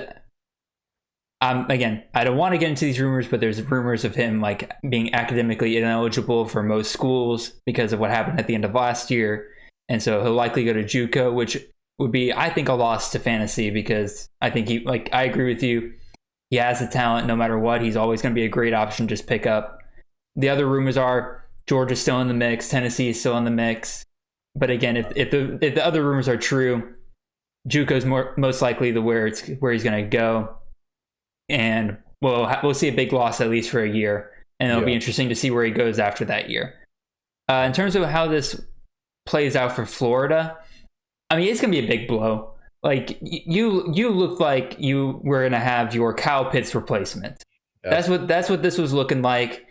Again, I don't want to get into these rumors, but there's rumors of him like being academically ineligible for most schools because of what happened at the end of last year, and so he'll likely go to JUCO, which would be, I think, a loss to fantasy because I think I agree with you. He has the talent no matter what. He's always going to be a great option to just pick up. The other rumors are Georgia's still in the mix, Tennessee is still in the mix. But again, if the other rumors are true, JUCO's most likely where he's going to go, and we'll see a big loss at least for a year, and it'll be interesting to see where he goes after that year. In terms of how this plays out for Florida, I mean, it's going to be a big blow. Like you look like you were going to have your Kyle Pitts replacement. That's what this was looking like,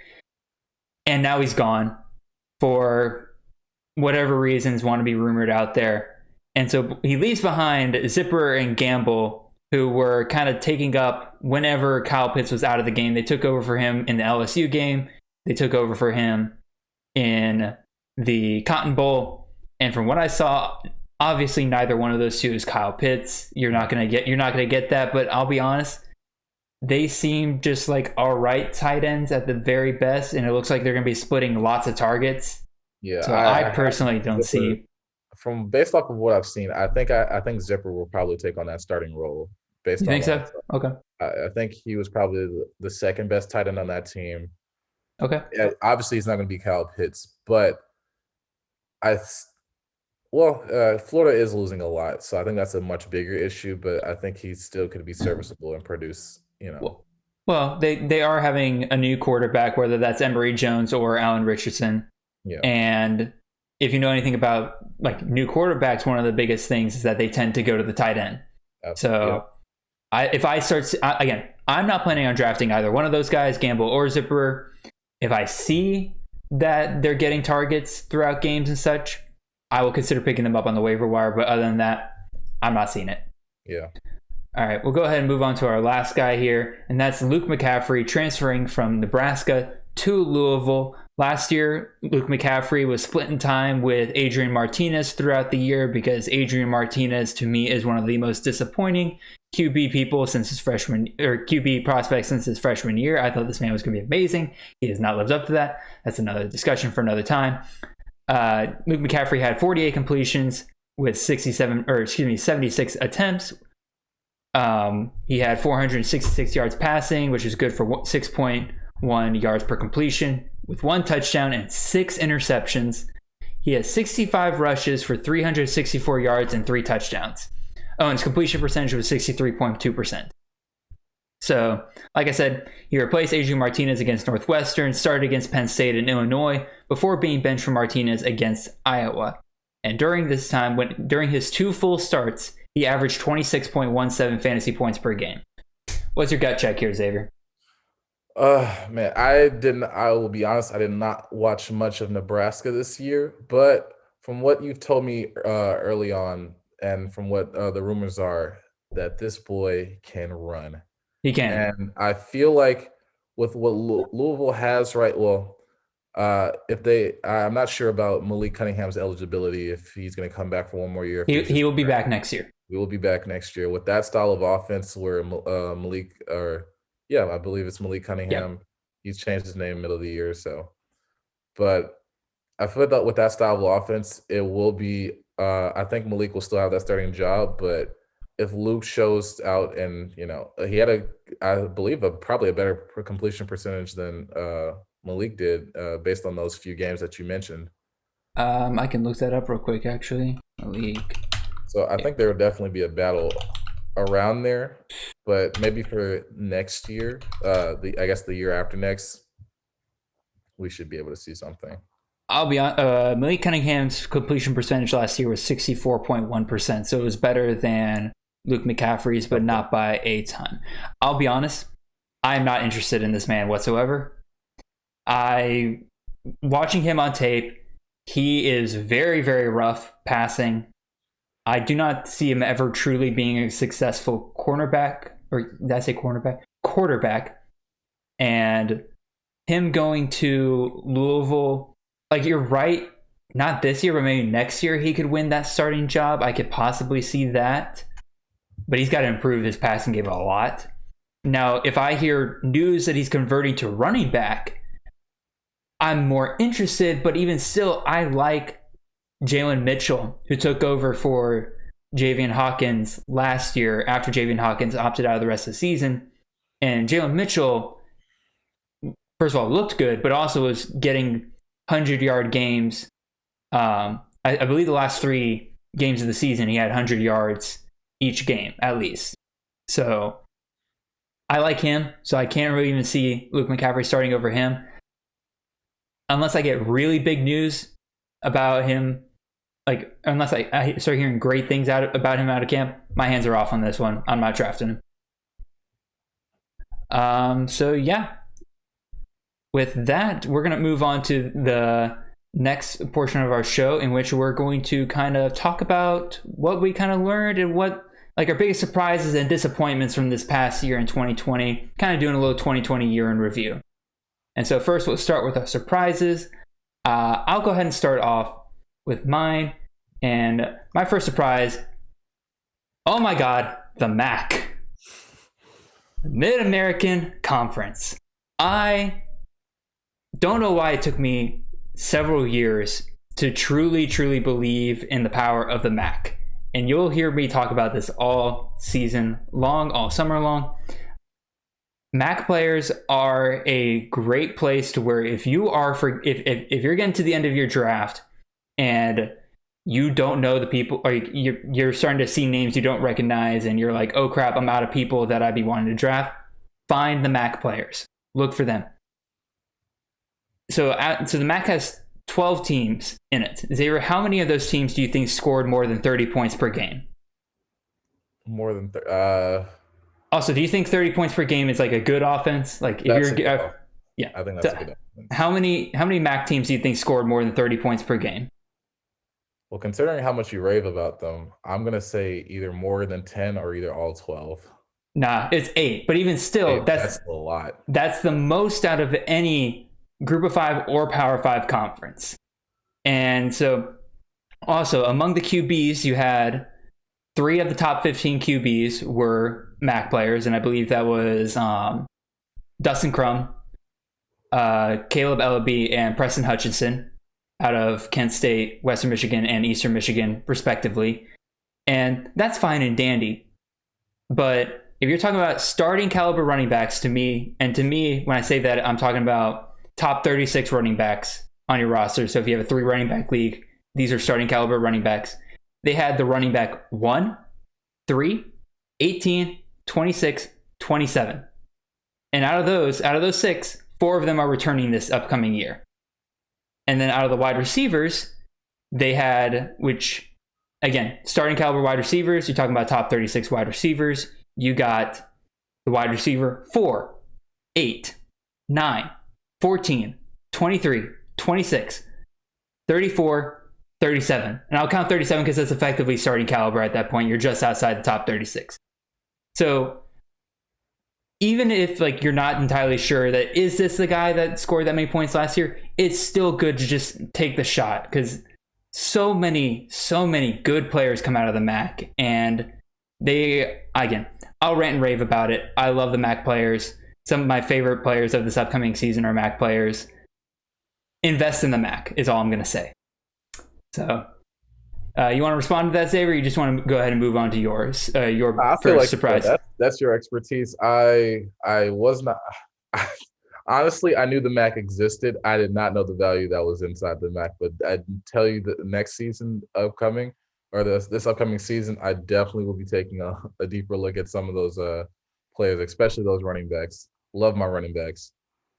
and now he's gone for whatever reasons want to be rumored out there. And so he leaves behind Zipper and Gamble, who were kind of taking up whenever Kyle Pitts was out of the game. They took over for him in the LSU game. They took over for him in the Cotton Bowl. And from what I saw, obviously neither one of those two is Kyle Pitts. You're not gonna get that, but I'll be honest, they seem just like all right tight ends at the very best, and it looks like they're gonna be splitting lots of targets. Yeah, so I personally don't see. From based off of what I've seen, I think Zipper will probably take on that starting role. You think so? Okay. I think he was probably the second best tight end on that team. Okay. Yeah, obviously, he's not going to be Kyle Pitts, but Florida is losing a lot, so I think that's a much bigger issue. But I think he still could be serviceable and produce. Well, they are having a new quarterback, whether that's Emory Jones or Allen Richardson. Yeah. And if you know anything about like new quarterbacks, one of the biggest things is that they tend to go to the tight end. So I'm not planning on drafting either one of those guys, Gamble or Zipper. If I see that they're getting targets throughout games and such, I will consider picking them up on the waiver wire. But other than that, I'm not seeing it. Yeah. All right, we'll go ahead and move on to our last guy here, and that's Luke McCaffrey transferring from Nebraska to Louisville. Last year, Luke McCaffrey was splitting time with Adrian Martinez throughout the year because Adrian Martinez, to me, is one of the most disappointing QB prospects since his freshman year. I thought this man was going to be amazing. He has not lived up to that. That's another discussion for another time. Luke McCaffrey had 48 completions with 76 attempts. He had 466 yards passing, which is good for 6.1 yards per completion, with 1 touchdown and 6 interceptions. He has 65 rushes for 364 yards and 3 touchdowns. Oh, and his completion percentage was 63.2%. So, like I said, he replaced Adrian Martinez against Northwestern, started against Penn State and Illinois, before being benched for Martinez against Iowa. And during this time, during his 2 full starts, he averaged 26.17 fantasy points per game. What's your gut check here, Xavier? Man, I will be honest, I did not watch much of Nebraska this year, but from what you've told me early on, and from what the rumors are, that this boy can run. He can. And I feel like with what Louisville has, right? Well, I'm not sure about Malik Cunningham's eligibility, if he's going to come back for one more year. He will be back next year. We will be back next year with that style of offense where I believe it's Malik Cunningham. Yep. He's changed his name middle of the year or so. But I feel that with that style of offense, it will be. I think Malik will still have that starting job, but if Luke shows out and he had I believe probably a better completion percentage than Malik did, based on those few games that you mentioned. I can look that up real quick, actually. Malik. So I think there will definitely be a battle around there, but maybe for next year, I guess the year after next, we should be able to see something. I'll be on. Malik Cunningham's completion percentage last year was 64.1%, so it was better than Luke McCaffrey's, but not by a ton. I'll be honest, I'm not interested in this man whatsoever. Watching him on tape, he is very, very rough passing. I do not see him ever truly being a successful cornerback, or did I say cornerback? Quarterback. And him going to Louisville, like, you're right, not this year, but maybe next year he could win that starting job. I could possibly see that. But he's got to improve his passing game a lot. Now, if I hear news that he's converting to running back, I'm more interested, but even still, I like Jalen Mitchell, who took over for Javian Hawkins last year after Javian Hawkins opted out of the rest of the season. And Jalen Mitchell, first of all, looked good, but also was getting 100-yard games. I believe the last 3 games of the season, he had 100 yards each game, at least. So I like him, so I can't really even see Luke McCaffrey starting over him. Unless I get really big news about him, like unless I start hearing great things about him out of camp, my hands are off on this one. I'm not drafting him. So yeah, with that, we're going to move on to the next portion of our show, in which we're going to kind of talk about what we kind of learned and what, like, our biggest surprises and disappointments from this past year in 2020, kind of doing a little 2020 year in review. And so first, we'll start with our surprises. I'll go ahead and start off with mine. And my first surprise, oh my God, the MAC. Mid-American Conference. I don't know why it took me several years to truly, truly believe in the power of the MAC. And you'll hear me talk about this all season long, all summer long. MAC players are a great place to where if if you're getting to the end of your draft and you don't know the people, or you're starting to see names you don't recognize, and you're like, oh crap, I'm out of people that I'd be wanting to draft, find the MAC players. Look for them. So the MAC has 12 teams in it. Xavier, how many of those teams do you think scored more than 30 points per game? More than Also, do you think 30 points per game is like a good offense? Like, if yeah, I think that's a good offense. How many MAC teams do you think scored more than 30 points per game? Well, considering how much you rave about them, I'm gonna say either more than 10 or either all 12. Nah, it's 8. But even still, that's a lot. That's the most out of any Group of 5 or Power 5 conference. And so, also among the QBs, you had 3 of the top 15 QBs were MAC players, and I believe that was Dustin Crum, Caleb Ellaby, and Preston Hutchinson out of Kent State, Western Michigan, and Eastern Michigan, respectively. And that's fine and dandy. But if you're talking about starting caliber running backs, to me, when I say that, I'm talking about top 36 running backs on your roster. So if you have a 3 running back league, these are starting caliber running backs. They had the running back 1, 3, 18, 26, 27. And out of those 6, 4 of them are returning this upcoming year. And then out of the wide receivers, they had, which, again, starting caliber wide receivers, you're talking about top 36 wide receivers. You got the wide receiver 4, 8, 9, 14, 23, 26, 34, 37. And I'll count 37 because that's effectively starting caliber at that point. You're just outside the top 36. So even if, like, you're not entirely sure that is this the guy that scored that many points last year, it's still good to just take the shot, because so many good players come out of the MAC, and I'll rant and rave about it. I love the MAC players. Some of my favorite players of this upcoming season are MAC players. invest in the MAC is all I'm going to say. So you want to respond to that, Xavier, or you just want to go ahead and move on to yours? Your I first feel like surprise. that's your expertise. I was not. Honestly, I knew the Mac existed. I did not know the value that was inside the Mac. But I tell you, the next season upcoming, or this upcoming season, I definitely will be taking a deeper look at some of those players, especially those running backs. Love my running backs.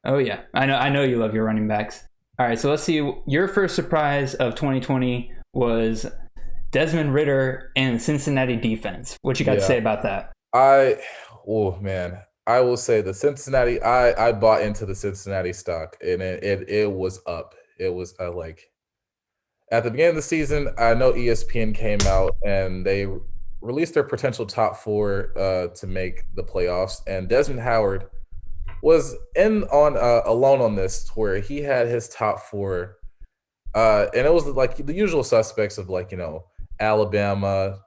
Oh yeah, I know you love your running backs. All right, so let's see. Your first surprise of 2020 was Desmond Ridder and Cincinnati defense. What you got to say about that? Oh man, I will say the Cincinnati. I bought into the Cincinnati stock, and it was up. It was like at the beginning of the season. I know ESPN came out and they released their potential top 4 to make the playoffs, and Desmond Howard was alone on this, where he had his top 4, and it was like the usual suspects of Alabama,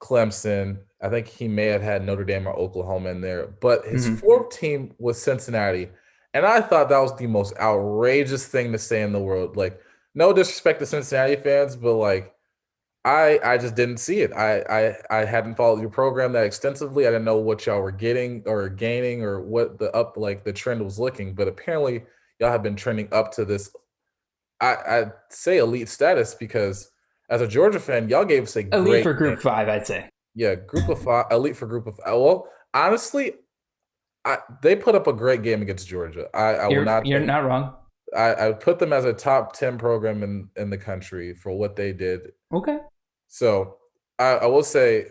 Clemson. I think he may have had Notre Dame or Oklahoma in there, but his 4th team was Cincinnati, and I thought that was the most outrageous thing to say in the world. Like, no disrespect to Cincinnati fans, but like, I just didn't see it. I hadn't followed your program that extensively. I didn't know what y'all were getting or gaining or what the trend was looking. But apparently, y'all have been trending up to this. I'd say elite status, because as a Georgia fan, y'all gave us elite for Group 5, I'd say. Yeah, Group of 5, elite for Group of 5. Well, honestly, they put up a great game against Georgia. You're not wrong. I put them as a top 10 program in the country for what they did. Okay. So I will say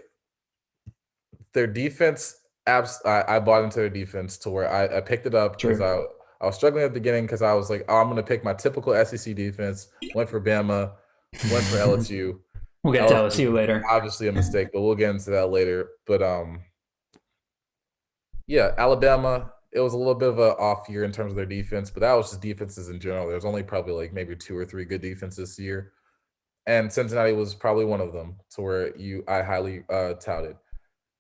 their defense. I bought into their defense to where I picked it up because I was struggling at the beginning, because I was like, oh, I'm going to pick my typical SEC defense. Went for Bama, went for LSU. We'll get to LSU later. Obviously a mistake, but we'll get into that later. But yeah, Alabama. It was a little bit of an off year in terms of their defense, but that was just defenses in general. There's only probably maybe 2 or 3 good defenses this year. And Cincinnati was probably one of them, to where I highly touted.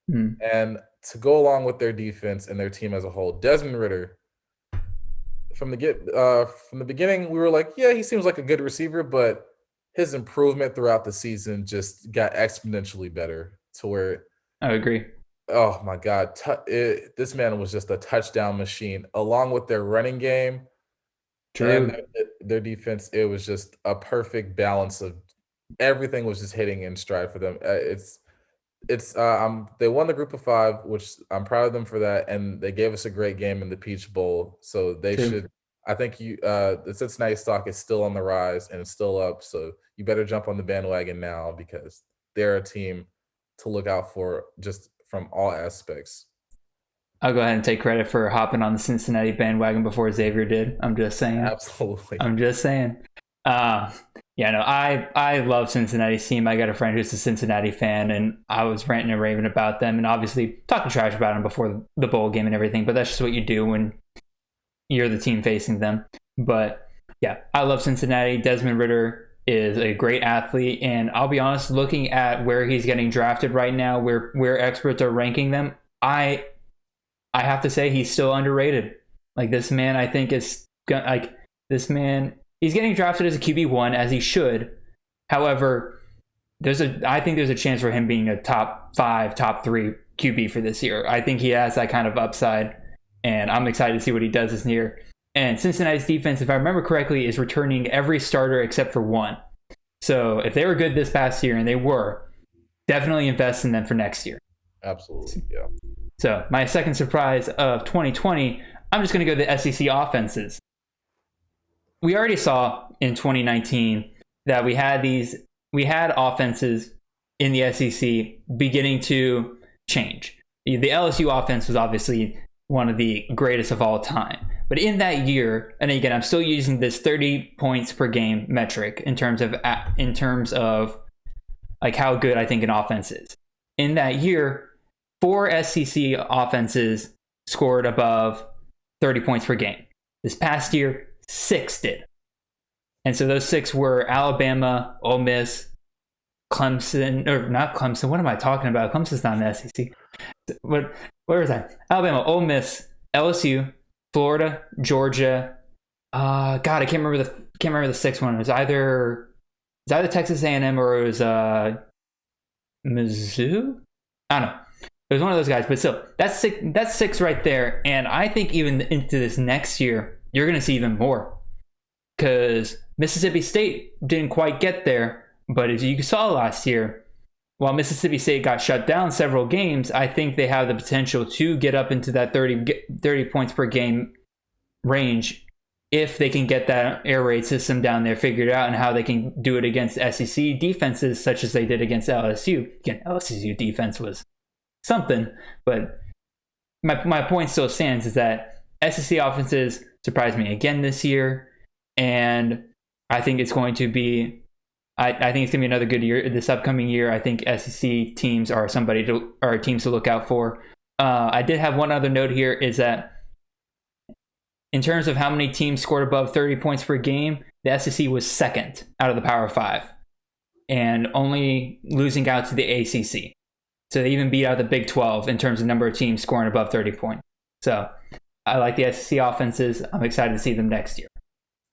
And to go along with their defense and their team as a whole, Desmond Ridder, from the beginning, we were like, yeah, he seems like a good receiver, but his improvement throughout the season just got exponentially better, to where I agree. Oh my God, this man was just a touchdown machine, along with their running game. True. And their defense. It was just a perfect balance of everything was just hitting in stride for them. They won the Group of 5, which I'm proud of them for that, and they gave us a great game in the Peach Bowl. So they should. I think the Cincinnati stock is still on the rise and it's still up. So you better jump on the bandwagon now, because they're a team to look out for, just from all aspects. I'll go ahead and take credit for hopping on the Cincinnati bandwagon before Xavier did. I'm just saying. Absolutely. I'm just saying. I love Cincinnati's team. I got a friend who's a Cincinnati fan, and I was ranting and raving about them, and obviously talking trash about them before the bowl game and everything. But that's just what you do when you're the team facing them. But yeah, I love Cincinnati. Desmond Ridder is a great athlete, and I'll be honest, looking at where he's getting drafted right now, where experts are ranking them, I have to say he's still underrated. Like, this man, I think he's getting drafted as a QB1, as he should. However, I think there's a chance for him being a top 5, top 3 QB for this year. I think he has that kind of upside, and I'm excited to see what he does this year. And Cincinnati's defense, if I remember correctly, is returning every starter except for one. So if they were good this past year, and they were, definitely invest in them for next year. Absolutely, yeah. So my second surprise of 2020, I'm just going to go to the SEC offenses. We already saw in 2019 that we had offenses in the SEC beginning to change. The LSU offense was obviously one of the greatest of all time. But in that year, and again, I'm still using this 30 points per game metric in terms of like how good I think an offense is. In that year, 4 SEC offenses scored above 30 points per game. This past year, 6 did. And so those 6 were Alabama, Ole Miss, Clemson, or not Clemson. What am I talking about? Clemson's not in the SEC. Where is that? Alabama, Ole Miss, LSU, Florida, Georgia, God, I can't remember the sixth one. It was either Texas A&M or it was Mizzou. I don't know. It was one of those guys, but still, that's six. That's six right there. And I think even into this next year, you're going to see even more because Mississippi State didn't quite get there. But as you saw last year, while Mississippi State got shut down several games, I think they have the potential to get up into that 30 points per game range if they can get that air raid system down there figured out and how they can do it against SEC defenses such as they did against LSU. Again, LSU defense was something, but my point still stands is that SEC offenses surprised me again this year, and I think it's going to be I think it's going to be another good year this upcoming year. I think SEC teams are teams to look out for. I did have one other note here is that in terms of how many teams scored above 30 points per game, the SEC was second out of the Power 5 and only losing out to the ACC. So they even beat out the Big 12 in terms of number of teams scoring above 30 points. So I like the SEC offenses. I'm excited to see them next year.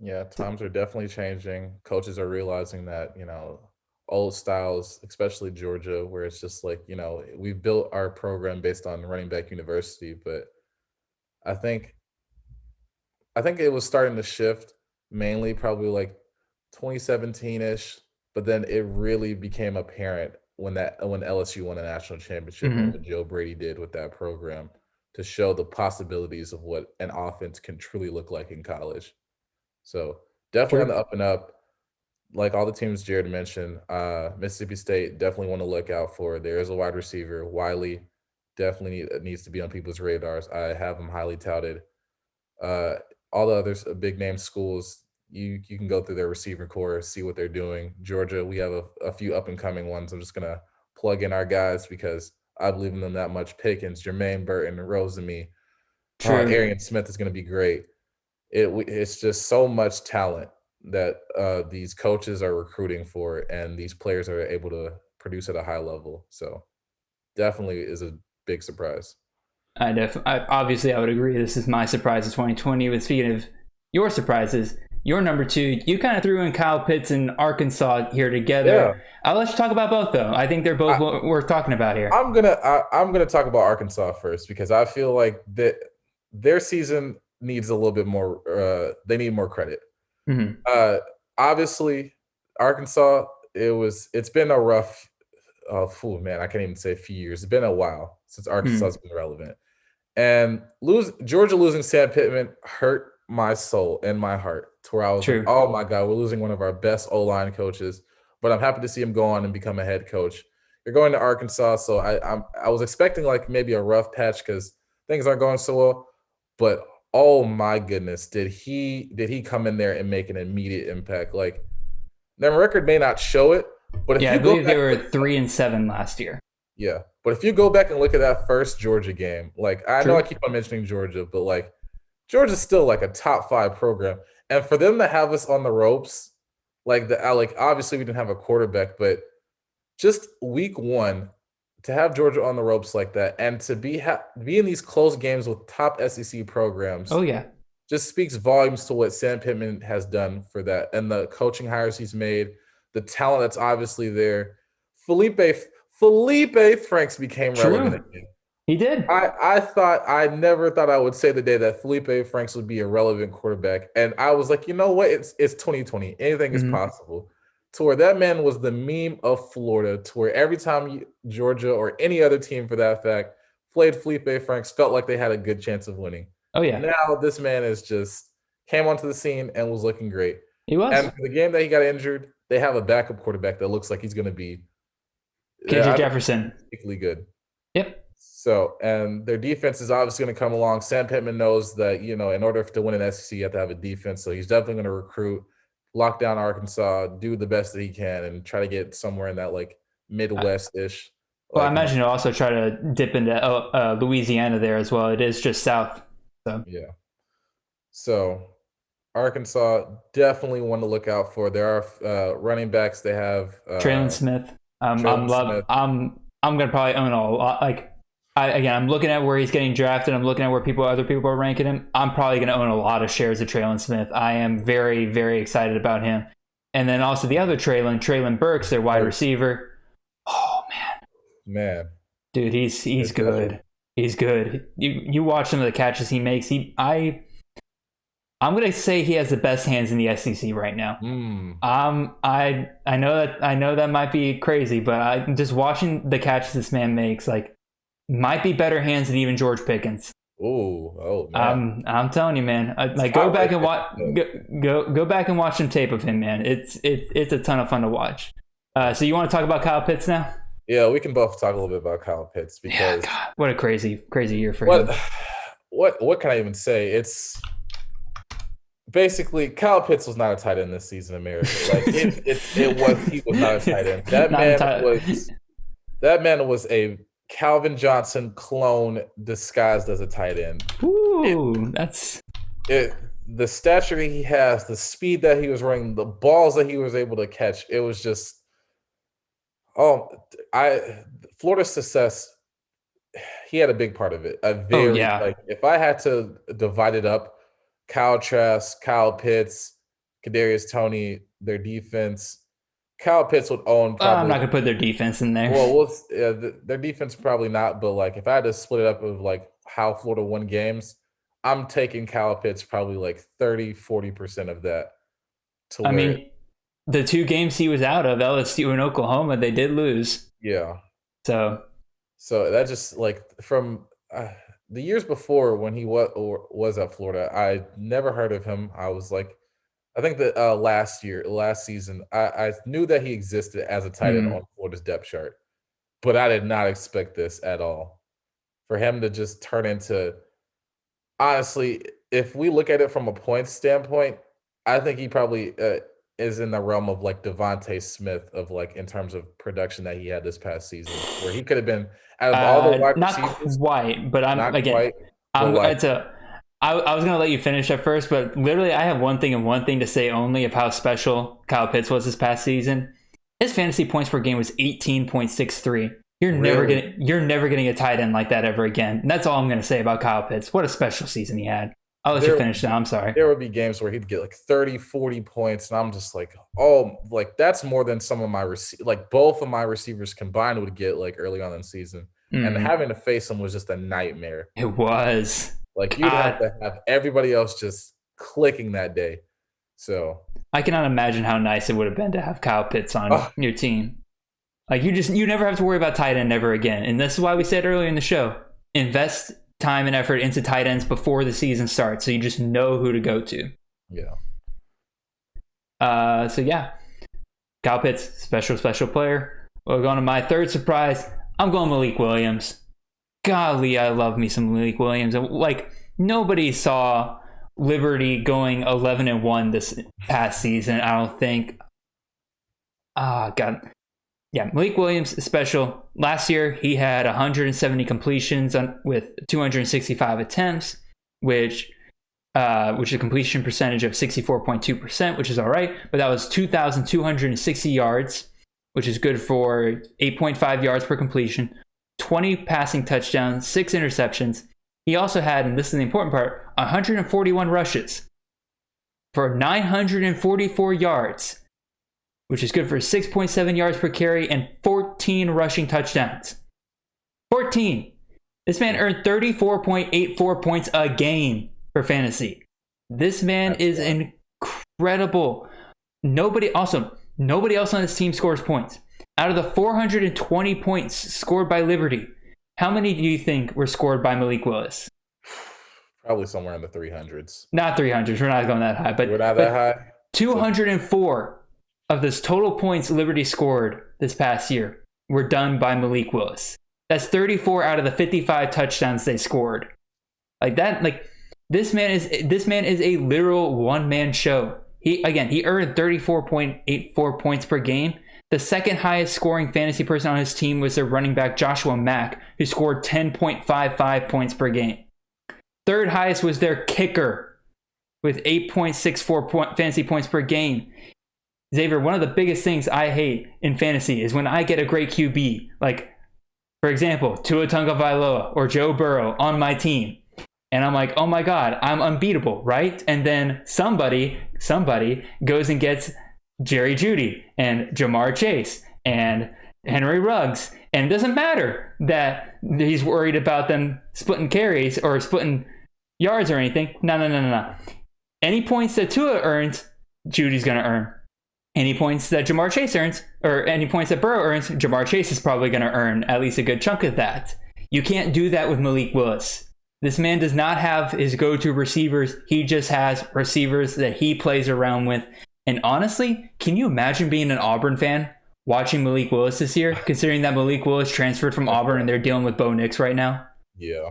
Yeah, times are definitely changing. Coaches are realizing that, old styles, especially Georgia, where it's just like, we built our program based on running back university, but I think it was starting to shift mainly probably like 2017-ish, but then it really became apparent when LSU won a national championship and what Joe Brady did with that program to show the possibilities of what an offense can truly look like in college. So definitely on the up and up, like all the teams Jared mentioned. Mississippi State definitely want to look out for. There is a wide receiver, Wiley, definitely needs to be on people's radars. I have him highly touted. All the others, big name schools, you can go through their receiver core, see what they're doing. Georgia, we have a few up and coming ones. I'm just gonna plug in our guys because I believe in them that much. Pickens, Jermaine Burton, Rosemy, Arian Smith is gonna be great. It's just so much talent that these coaches are recruiting for, and these players are able to produce at a high level. So definitely is a big surprise. Obviously I would agree. This is my surprise of 2020. But speaking of your surprises, your number two, you kind of threw in Kyle Pitts and Arkansas here together. Yeah. I'll let you talk about both, though. I think they're both worth talking about here. I'm gonna talk about Arkansas first because I feel like that their season needs a little bit more. They need more credit. Mm-hmm. Obviously, Arkansas. It's been a rough. I can't even say a few years. It's been a while since Arkansas has been relevant. And Georgia losing Sam Pittman hurt my soul and my heart to where I was like, oh my God, we're losing one of our best O-line coaches. But I'm happy to see him go on and become a head coach. You're going to Arkansas, so I was expecting like maybe a rough patch because things aren't going so well. But oh my goodness, did he come in there and make an immediate impact? Like their record may not show it, but if I believe they were 3-7 last year. Yeah, but if you go back and look at that first Georgia game, like I know I keep on mentioning Georgia, but like Georgia's still like a top 5 program, and for them to have us on the ropes, like obviously we didn't have a quarterback, but just week 1 to have Georgia on the ropes like that, and to be in these close games with top SEC programs. Oh yeah, just speaks volumes to what Sam Pittman has done for that, and the coaching hires he's made, the talent that's obviously there. Felipe Franks became relevant again. He did. I never thought I would say the day that Felipe Franks would be a relevant quarterback. And I was like, you know what? It's 2020. Anything is possible. To where that man was the meme of Florida, to where every time Georgia or any other team for that fact played Felipe Franks, felt like they had a good chance of winning. Oh yeah. Now this man is just came onto the scene and was looking great. He was. And for the game that he got injured, they have a backup quarterback that looks like he's going to be KJ Jefferson. Particularly good. Yep. So, and their defense is obviously going to come along. Sam Pittman knows that, in order to win an SEC, you have to have a defense. So he's definitely going to recruit, lock down Arkansas, do the best that he can, and try to get somewhere in that like Midwest-ish. Well, I imagine he'll also try to dip into Louisiana there as well. It is just south. So. Yeah. So Arkansas definitely one to look out for. There are running backs. They have Traylon Smith. I'm gonna probably own a lot. Like I'm looking at where he's getting drafted. I'm looking at where other people are ranking him. I'm probably going to own a lot of shares of Traylon Smith. I am very, very excited about him. And then also the other Traylon Burks, their wide receiver. Oh Man, dude, he's good. He's good. You watch some of the catches he makes. I'm gonna say he has the best hands in the SEC right now. I know that might be crazy, but I'm just watching the catches this man makes, like, might be better hands than even George Pickens. Oh man. I'm telling you, man. Go back and watch some tape of him, man. It's a ton of fun to watch. So you want to talk about Kyle Pitts now? Yeah, we can both talk a little bit about Kyle Pitts because God, what a crazy year for him. What can I even say? It's basically Kyle Pitts was not a tight end this season in America. Like he was not a tight end. That man was a Calvin Johnson clone disguised as a tight end. Ooh, the stature he has, the speed that he was running, the balls that he was able to catch. It was just Florida's success. He had a big part of it. Like if I had to divide it up, Kyle Trask, Kyle Pitts, Kadarius Toney, their defense. Kyle Pitts would own probably. I'm not gonna put their defense in there. Well, their defense probably not, but like if I had to split it up of like how Florida won games, I'm taking Kyle Pitts probably like 30-40% of that. I mean, the two games he was out of, LSU and Oklahoma, they did lose. Yeah. So that just like from the years before when he was at Florida, I never heard of him. I was like, I think that last season, I knew that he existed as a tight end on Florida's depth chart, but I did not expect this at all. For him to just turn into, honestly, if we look at it from a points standpoint, I think he probably is in the realm of like Devontae Smith of like in terms of production that he had this past season, where he could have been out of all the wide receivers. Not quite, but I was going to let you finish at first, but literally I have one thing to say only of how special Kyle Pitts was this past season. His fantasy points per game was 18.63. You're never getting a tight end like that ever again. And that's all I'm going to say about Kyle Pitts. What a special season he had. I'll let you finish now. I'm sorry. There would be games where he'd get like 30, 40 points, and I'm just like, oh, like that's more than some of my both of my receivers combined would get like early on in the season. And having to face him was just a nightmare. It was. Like you'd have to have everybody else just clicking that day. So I cannot imagine how nice it would have been to have Kyle Pitts on your team. Like you never have to worry about tight end ever again. And this is why we said earlier in the show, invest time and effort into tight ends before the season starts, so you just know who to go to. Yeah. Kyle Pitts, special player. We're going to my third surprise. I'm going Malik Williams. Golly, I love me some Malik Williams. And like nobody saw Liberty going 11-1 this past season, I don't think. God. Yeah, Malik Williams is special. Last year, he had 170 completions with 265 attempts, which is a completion percentage of 64.2%, which is all right. But that was 2,260 yards, which is good for 8.5 yards per completion, 20 passing touchdowns, 6 interceptions. He also had, and this is the important part, 141 rushes for 944 yards, which is good for 6.7 yards per carry and 14 rushing touchdowns. 14. This man earned 34.84 points a game for fantasy. This man is incredible. Nobody else on this team scores points. Out of the 420 points scored by Liberty, how many do you think were scored by Malik Willis? Probably somewhere in the 300s. Not 300s. We're not going that high. But we're not that high. 204 of this total points Liberty scored this past year were done by Malik Willis. That's 34 out of the 55 touchdowns they scored. Like that, like this man is a literal one-man show. He earned 34.84 points per game. The second highest scoring fantasy person on his team was their running back Joshua Mack, who scored 10.55 points per game. Third highest was their kicker with 8.64 fantasy points per game. Xavier, one of the biggest things I hate in fantasy is when I get a great QB. Like, for example, Tua Tagovailoa or Joe Burrow on my team, and I'm like, oh my God, I'm unbeatable, right? And then somebody goes and gets Jerry Jeudy and Jamar Chase and Henry Ruggs, and it doesn't matter that he's worried about them splitting carries or splitting yards or anything. No. Any points that Tua earns, Judy's going to earn. Any points that Jamar Chase earns, or any points that Burrow earns, Jamar Chase is probably going to earn at least a good chunk of that. You can't do that with Malik Willis. This man does not have his go-to receivers. He just has receivers that he plays around with. And honestly, can you imagine being an Auburn fan watching Malik Willis this year, considering that Malik Willis transferred from Auburn and they're dealing with Bo Nix right now? Yeah,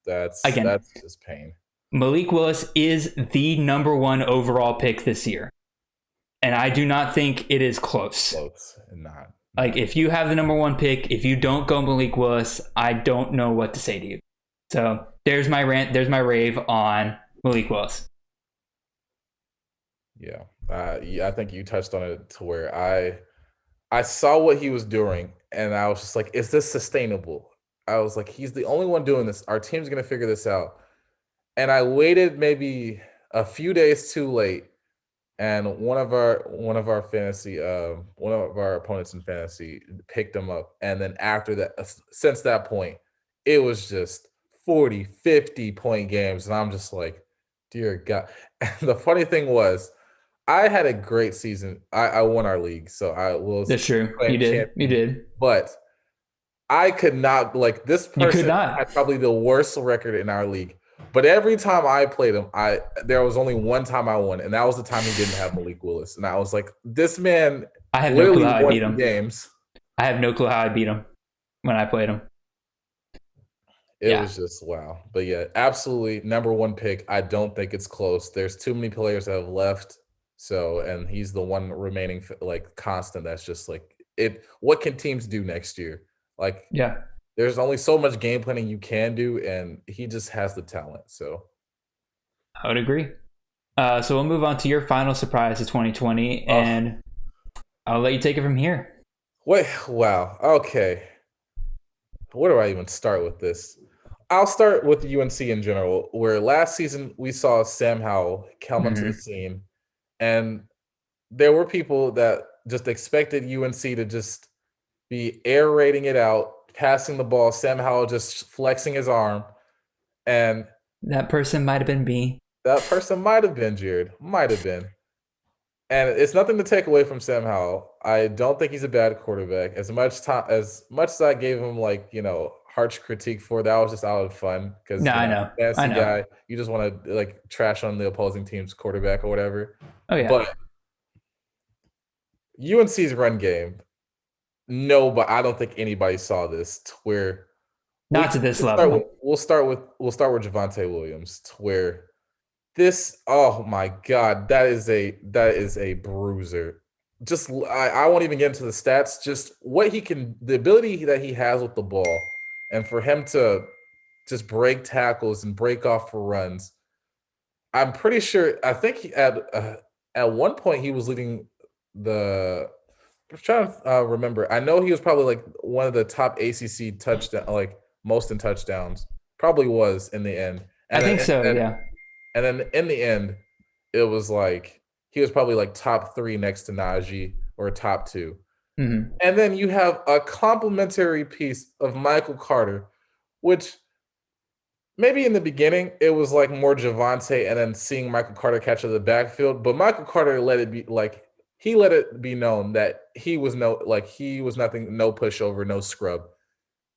that's just pain. Malik Willis is the number 1 overall pick this year. And I do not think it is close. Not. Like, if you have the number 1 pick, if you don't go Malik Willis, I don't know what to say to you. So there's my rant. There's my rave on Malik Willis. Yeah, I think you touched on it to where I saw what he was doing, and I was just like, is this sustainable? I was like, he's the only one doing this. Our team's going to figure this out. And I waited maybe a few days too late, and one of our opponents in fantasy picked him up. And then after that, since that point, it was just 40, 50 point games. And I'm just like, dear God. And the funny thing was, I had a great season. I won our league, so I will. That's true. You did. But I could not, like, this person had probably the worst record in our league. But every time I played him, there was only one time I won, and that was the time he didn't have Malik Willis. And I was like, this man I have no clue how won I beat him. Games. I have no clue how I beat him when I played him. It was just wow. But yeah, absolutely number 1 pick. I don't think it's close. There's too many players that have left. So, and he's the one remaining like constant. That's just like it. What can teams do next year? Like, yeah, there's only so much game planning you can do, and he just has the talent. So, I would agree. So we'll move on to your final surprise of 2020, and I'll let you take it from here. Wait, wow. Okay. Where do I even start with this? I'll start with UNC in general, where last season we saw Sam Howell come onto the scene. And there were people that just expected UNC to just be air raiding it out, passing the ball, Sam Howell just flexing his arm. And that person might have been me. That person might have been Jared. Might have been. And it's nothing to take away from Sam Howell. I don't think he's a bad quarterback. As much as I gave him, like, harsh critique for, that was just out of fun. Because I know. Guy, you just want to like trash on the opposing team's quarterback or whatever. Oh yeah. But UNC's run game, no, but I don't think anybody saw this to where not to this level. We'll start with Javonte Williams, to where this, oh my God, that is a bruiser. Just I won't even get into the stats, just what the ability that he has with the ball, and for him to just break tackles and break off for runs. I'm pretty sure, I think at one point he was leading I'm trying to remember. I know he was probably like one of the top ACC touchdown, like most in touchdowns. Probably was in the end. And I think so, yeah. And then in the end, it was like he was probably like top 3 next to Najee, or top 2. Mm-hmm. And then you have a complimentary piece of Michael Carter, which maybe in the beginning it was like more Javonte and then seeing Michael Carter catch of the backfield. But Michael Carter let it be known that he was nothing, no pushover, no scrub.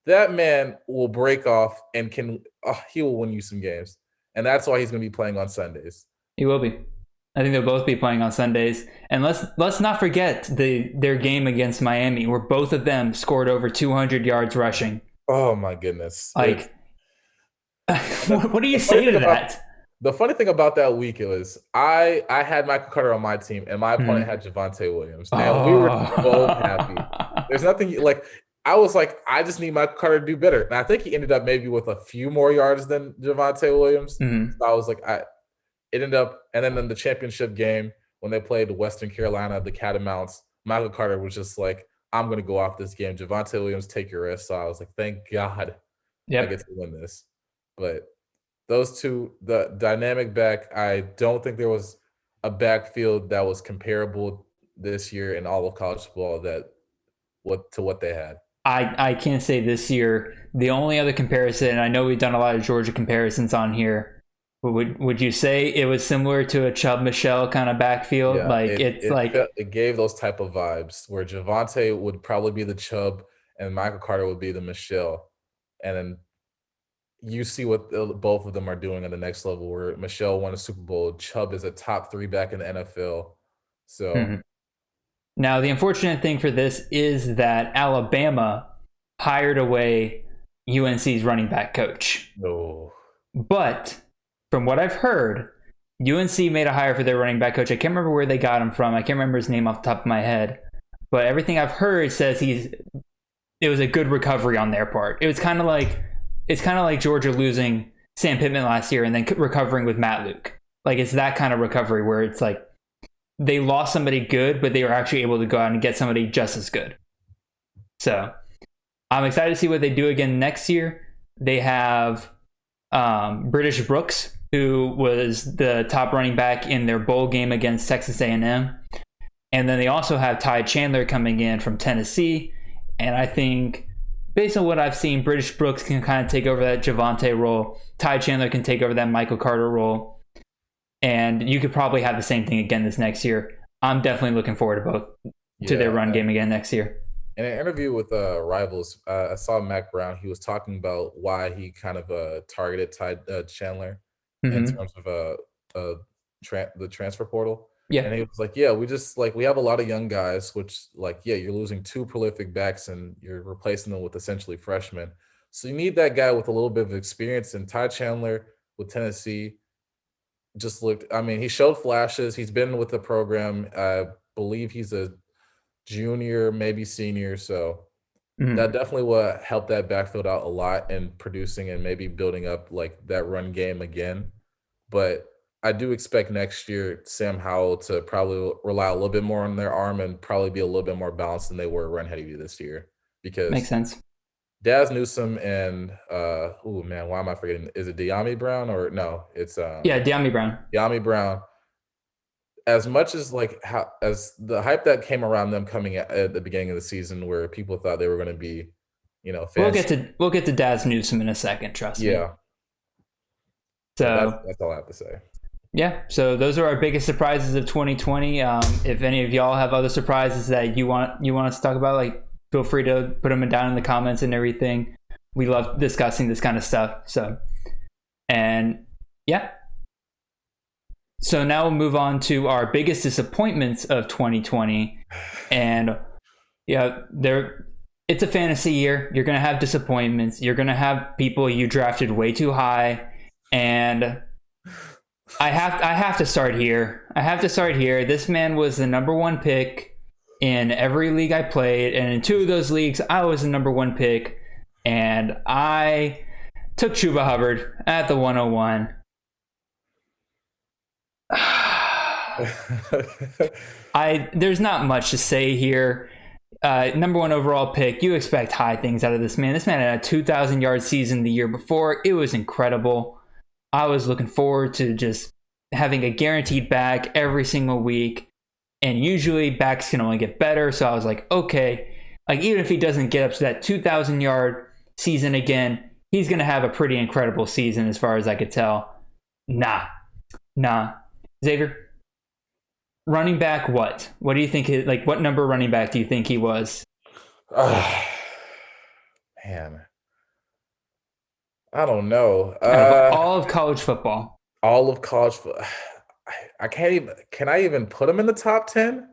That man will break off and he will win you some games. And that's why he's going to be playing on Sundays. He will be. I think they'll both be playing on Sundays. And let's not forget their game against Miami, where both of them scored over 200 yards rushing. Oh my goodness! Like, what do you say to that? The funny thing about that week was I had Michael Carter on my team, and my opponent had Javonte Williams. And we were both happy. There's nothing like. I was like, I just need Michael Carter to do better. And I think he ended up maybe with a few more yards than Javonte Williams. Mm-hmm. So I was like, it ended up, and then in the championship game, when they played Western Carolina, the Catamounts, Michael Carter was just like, I'm gonna go off this game. Javonte Williams, take your rest. So I was like, thank God I get to win this. But those two, the dynamic back, I don't think there was a backfield that was comparable this year in all of college football to what they had. I can't say this year. The only other comparison, I know we've done a lot of Georgia comparisons on here, but would you say it was similar to a Chubb Michelle kind of backfield? Yeah, like it gave those type of vibes where Javonte would probably be the Chubb and Michael Carter would be the Michelle, and then you see what both of them are doing at the next level. Where Michelle won a Super Bowl, Chubb is a top 3 back in the NFL. So. Now, the unfortunate thing for this is that Alabama hired away UNC's running back coach. No. But from what I've heard, UNC made a hire for their running back coach. I can't remember where they got him from. I can't remember his name off the top of my head. But everything I've heard says it was a good recovery on their part. It's kind of like Georgia losing Sam Pittman last year and then recovering with Matt Luke. Like, it's that kind of recovery where it's like, they lost somebody good, but they were actually able to go out and get somebody just as good. So I'm excited to see what they do again next year. They have British Brooks, who was the top running back in their bowl game against Texas A&M. And then they also have Ty Chandler coming in from Tennessee. And I think, based on what I've seen, British Brooks can kind of take over that Javonte role. Ty Chandler can take over that Michael Carter role. And you could probably have the same thing again this next year. I'm definitely looking forward to their run game again next year. In an interview with Rivals, I saw Mac Brown. He was talking about why he kind of targeted Ty Chandler in terms of the transfer portal. Yeah. And he was like, we have a lot of young guys, which you're losing 2 prolific backs and you're replacing them with essentially freshmen. So you need that guy with a little bit of experience. And Ty Chandler with Tennessee he showed flashes. He's been with the program. I believe he's a junior, maybe senior. So that definitely will help that backfield out a lot in producing and maybe building up that run game again. But I do expect next year Sam Howell to probably rely a little bit more on their arm and probably be a little bit more balanced than they were run heavy this year. Because makes sense. Daz Newsome and why am I forgetting? Is it De'Ami Brown or no? It's De'Ami Brown. De'Ami Brown. As much as as the hype that came around them coming at the beginning of the season, where people thought they were going to be, we'll get to Daz Newsome in a second. Trust me. Yeah. So that's all I have to say. Yeah. So those are our biggest surprises of 2020. If any of y'all have other surprises that you want us to talk about, feel free to put them down in the comments and everything. We love discussing this kind of stuff. So now we'll move on to our biggest disappointments of 2020. And it's a fantasy year. You're going to have disappointments. You're going to have people you drafted way too high. And I have to start here. This man was the number 1 pick in every league I played, and in 2 of those leagues, I was the number 1 pick, and I took Chuba Hubbard at the 101. There's not much to say here. Number 1 overall pick. You expect high things out of this man. This man had a 2,000-yard season the year before. It was incredible. I was looking forward to just having a guaranteed back every single week. And usually backs can only get better. So I was like, okay, even if he doesn't get up to that 2,000-yard season again, he's going to have a pretty incredible season as far as I could tell. Nah. Xavier, running back what? What do you think? What number running back do you think he was? Man. I don't know. All of college football. All of college football. I can't even. Can I even put him in the top 10?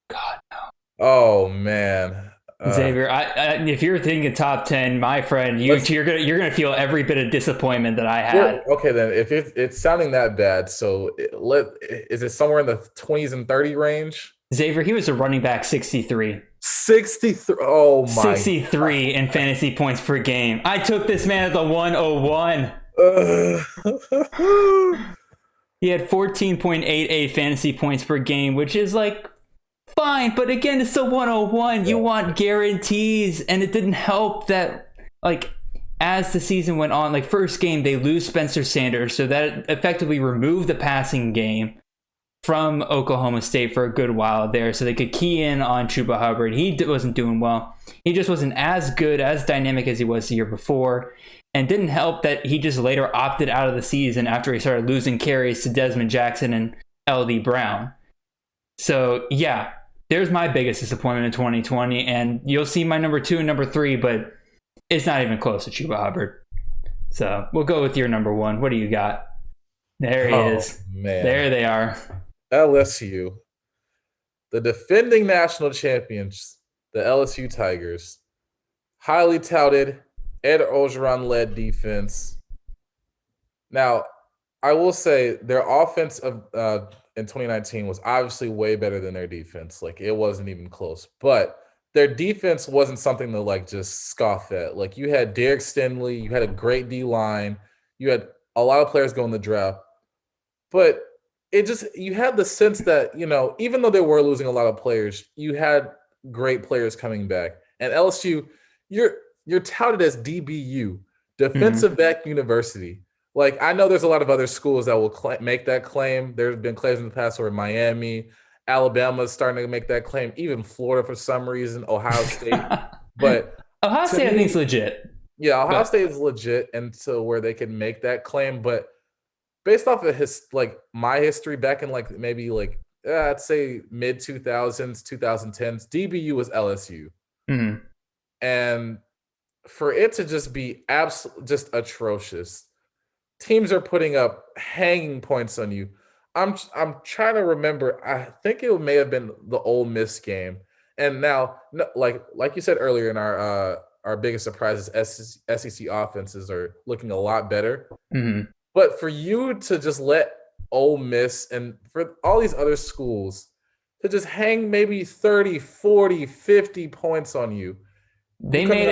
God no. Oh man, Xavier. If you're thinking top 10, my friend, you're gonna feel every bit of disappointment that I had. Okay, then if it's sounding that bad, so is it somewhere in the 20s and 30 range? Xavier, he was a running back 63. 63. Oh my. 63 in fantasy points per game. I took this man at the 101. He had 14.88 fantasy points per game, which is fine, but again, it's the 101. You want guarantees, and it didn't help that, like, as the season went on, like, first game, they lose Spencer Sanders, so that effectively removed the passing game from Oklahoma State for a good while there, so they could key in on Chuba Hubbard. He wasn't doing well. He just wasn't as good, as dynamic as he was the year before, and didn't help that he just later opted out of the season after he started losing carries to Desmond Jackson and L.D. Brown. So, yeah, there's my biggest disappointment in 2020, and you'll see my number 2 and number 3, but it's not even close to Chuba Hubbard. So we'll go with your number 1. What do you got? There he is. Man. There they are. LSU, the defending national champions, the LSU Tigers, highly touted Ed Orgeron-led defense. Now, I will say their offense in 2019 was obviously way better than their defense. Like, it wasn't even close. But their defense wasn't something to, like, just scoff at. Like, you had Derek Stingley, you had a great D-line, you had a lot of players go in the draft. But you had the sense that, even though they were losing a lot of players, you had great players coming back. And LSU, you're touted as DBU, Defensive Back University. Like, I know there's a lot of other schools that will make that claim. There's been claims in the past where Miami, Alabama's starting to make that claim, even Florida for some reason, Ohio State. But Ohio State, I think, is legit. Yeah, Ohio State is legit, and so where they can make that claim. But based off of my history back in I'd say mid 2000s, 2010s, DBU was LSU, and for it to just be just atrocious. Teams are putting up hanging points on you. I'm trying to remember. I think it may have been the Ole Miss game, and now like you said earlier in our biggest surprises, SEC offenses are looking a lot better. But for you to just let Ole Miss and for all these other schools to just hang maybe 30, 40, 50 points on you. They made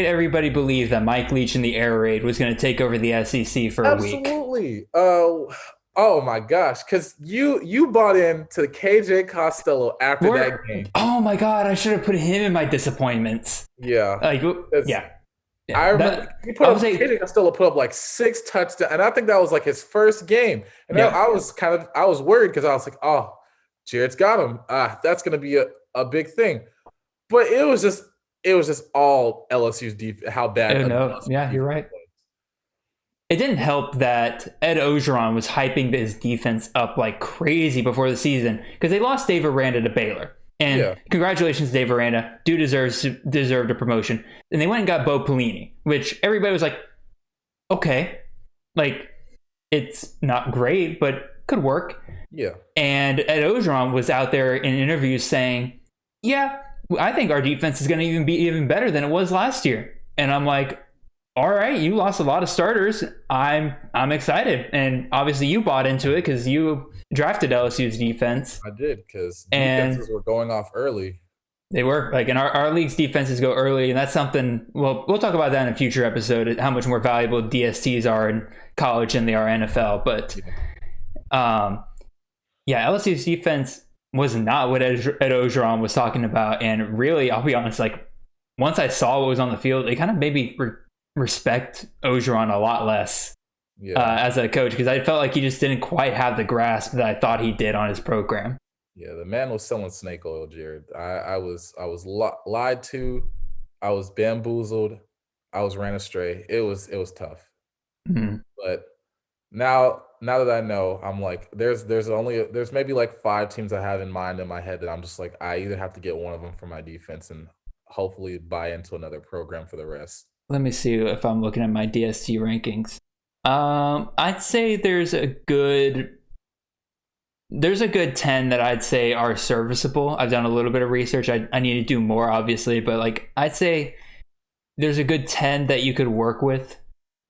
everybody believe that Mike Leach in the air raid was going to take over the SEC for a week. Absolutely. Oh my gosh, because you bought into KJ Costello after that game. Oh my God, I should have put him in my disappointments. Yeah. Yeah. I remember KJ Costello put up like 6 touchdowns, and I think that was like his first game. And I was worried because I was like, oh, Jared's got him. That's going to be a big thing. But it was just all LSU's defense. How bad? Yeah, you're right. It didn't help that Ed Orgeron was hyping his defense up like crazy before the season because they lost Dave Aranda to Baylor. And congratulations, Dave Aranda. Dude deserved a promotion. And they went and got Bo Pelini, which everybody was like, okay, like, it's not great, but could work. Yeah. And Ed Orgeron was out there in interviews saying, yeah, I think our defense is going to be even better than it was last year. And I'm like, all right, you lost a lot of starters. I'm excited. And obviously you bought into it because you drafted LSU's defense. I did, because defenses were going off early. They were. Like, and our league's defenses go early, and that's something, well, we'll talk about that in a future episode, how much more valuable DSTs are in college than they are NFL. But LSU's defense was not what Ed Orgeron was talking about. And really, I'll be honest, like, once I saw what was on the field, it kind of made me respect Orgeron a lot less as a coach, because I felt like he just didn't quite have the grasp that I thought he did on his program. Yeah, the man was selling snake oil, Jared. I was lied to, I was bamboozled, I was ran astray. It was tough. But now that I know, I'm like, there's maybe like 5 teams I have in mind in my head that I'm just like, I either have to get one of them for my defense and hopefully buy into another program for the rest. Let me see if I'm looking at my DST rankings. I'd say there's a good 10 that I'd say are serviceable. I've done a little bit of research. I need to do more, obviously, but like, I'd say there's a good 10 that you could work with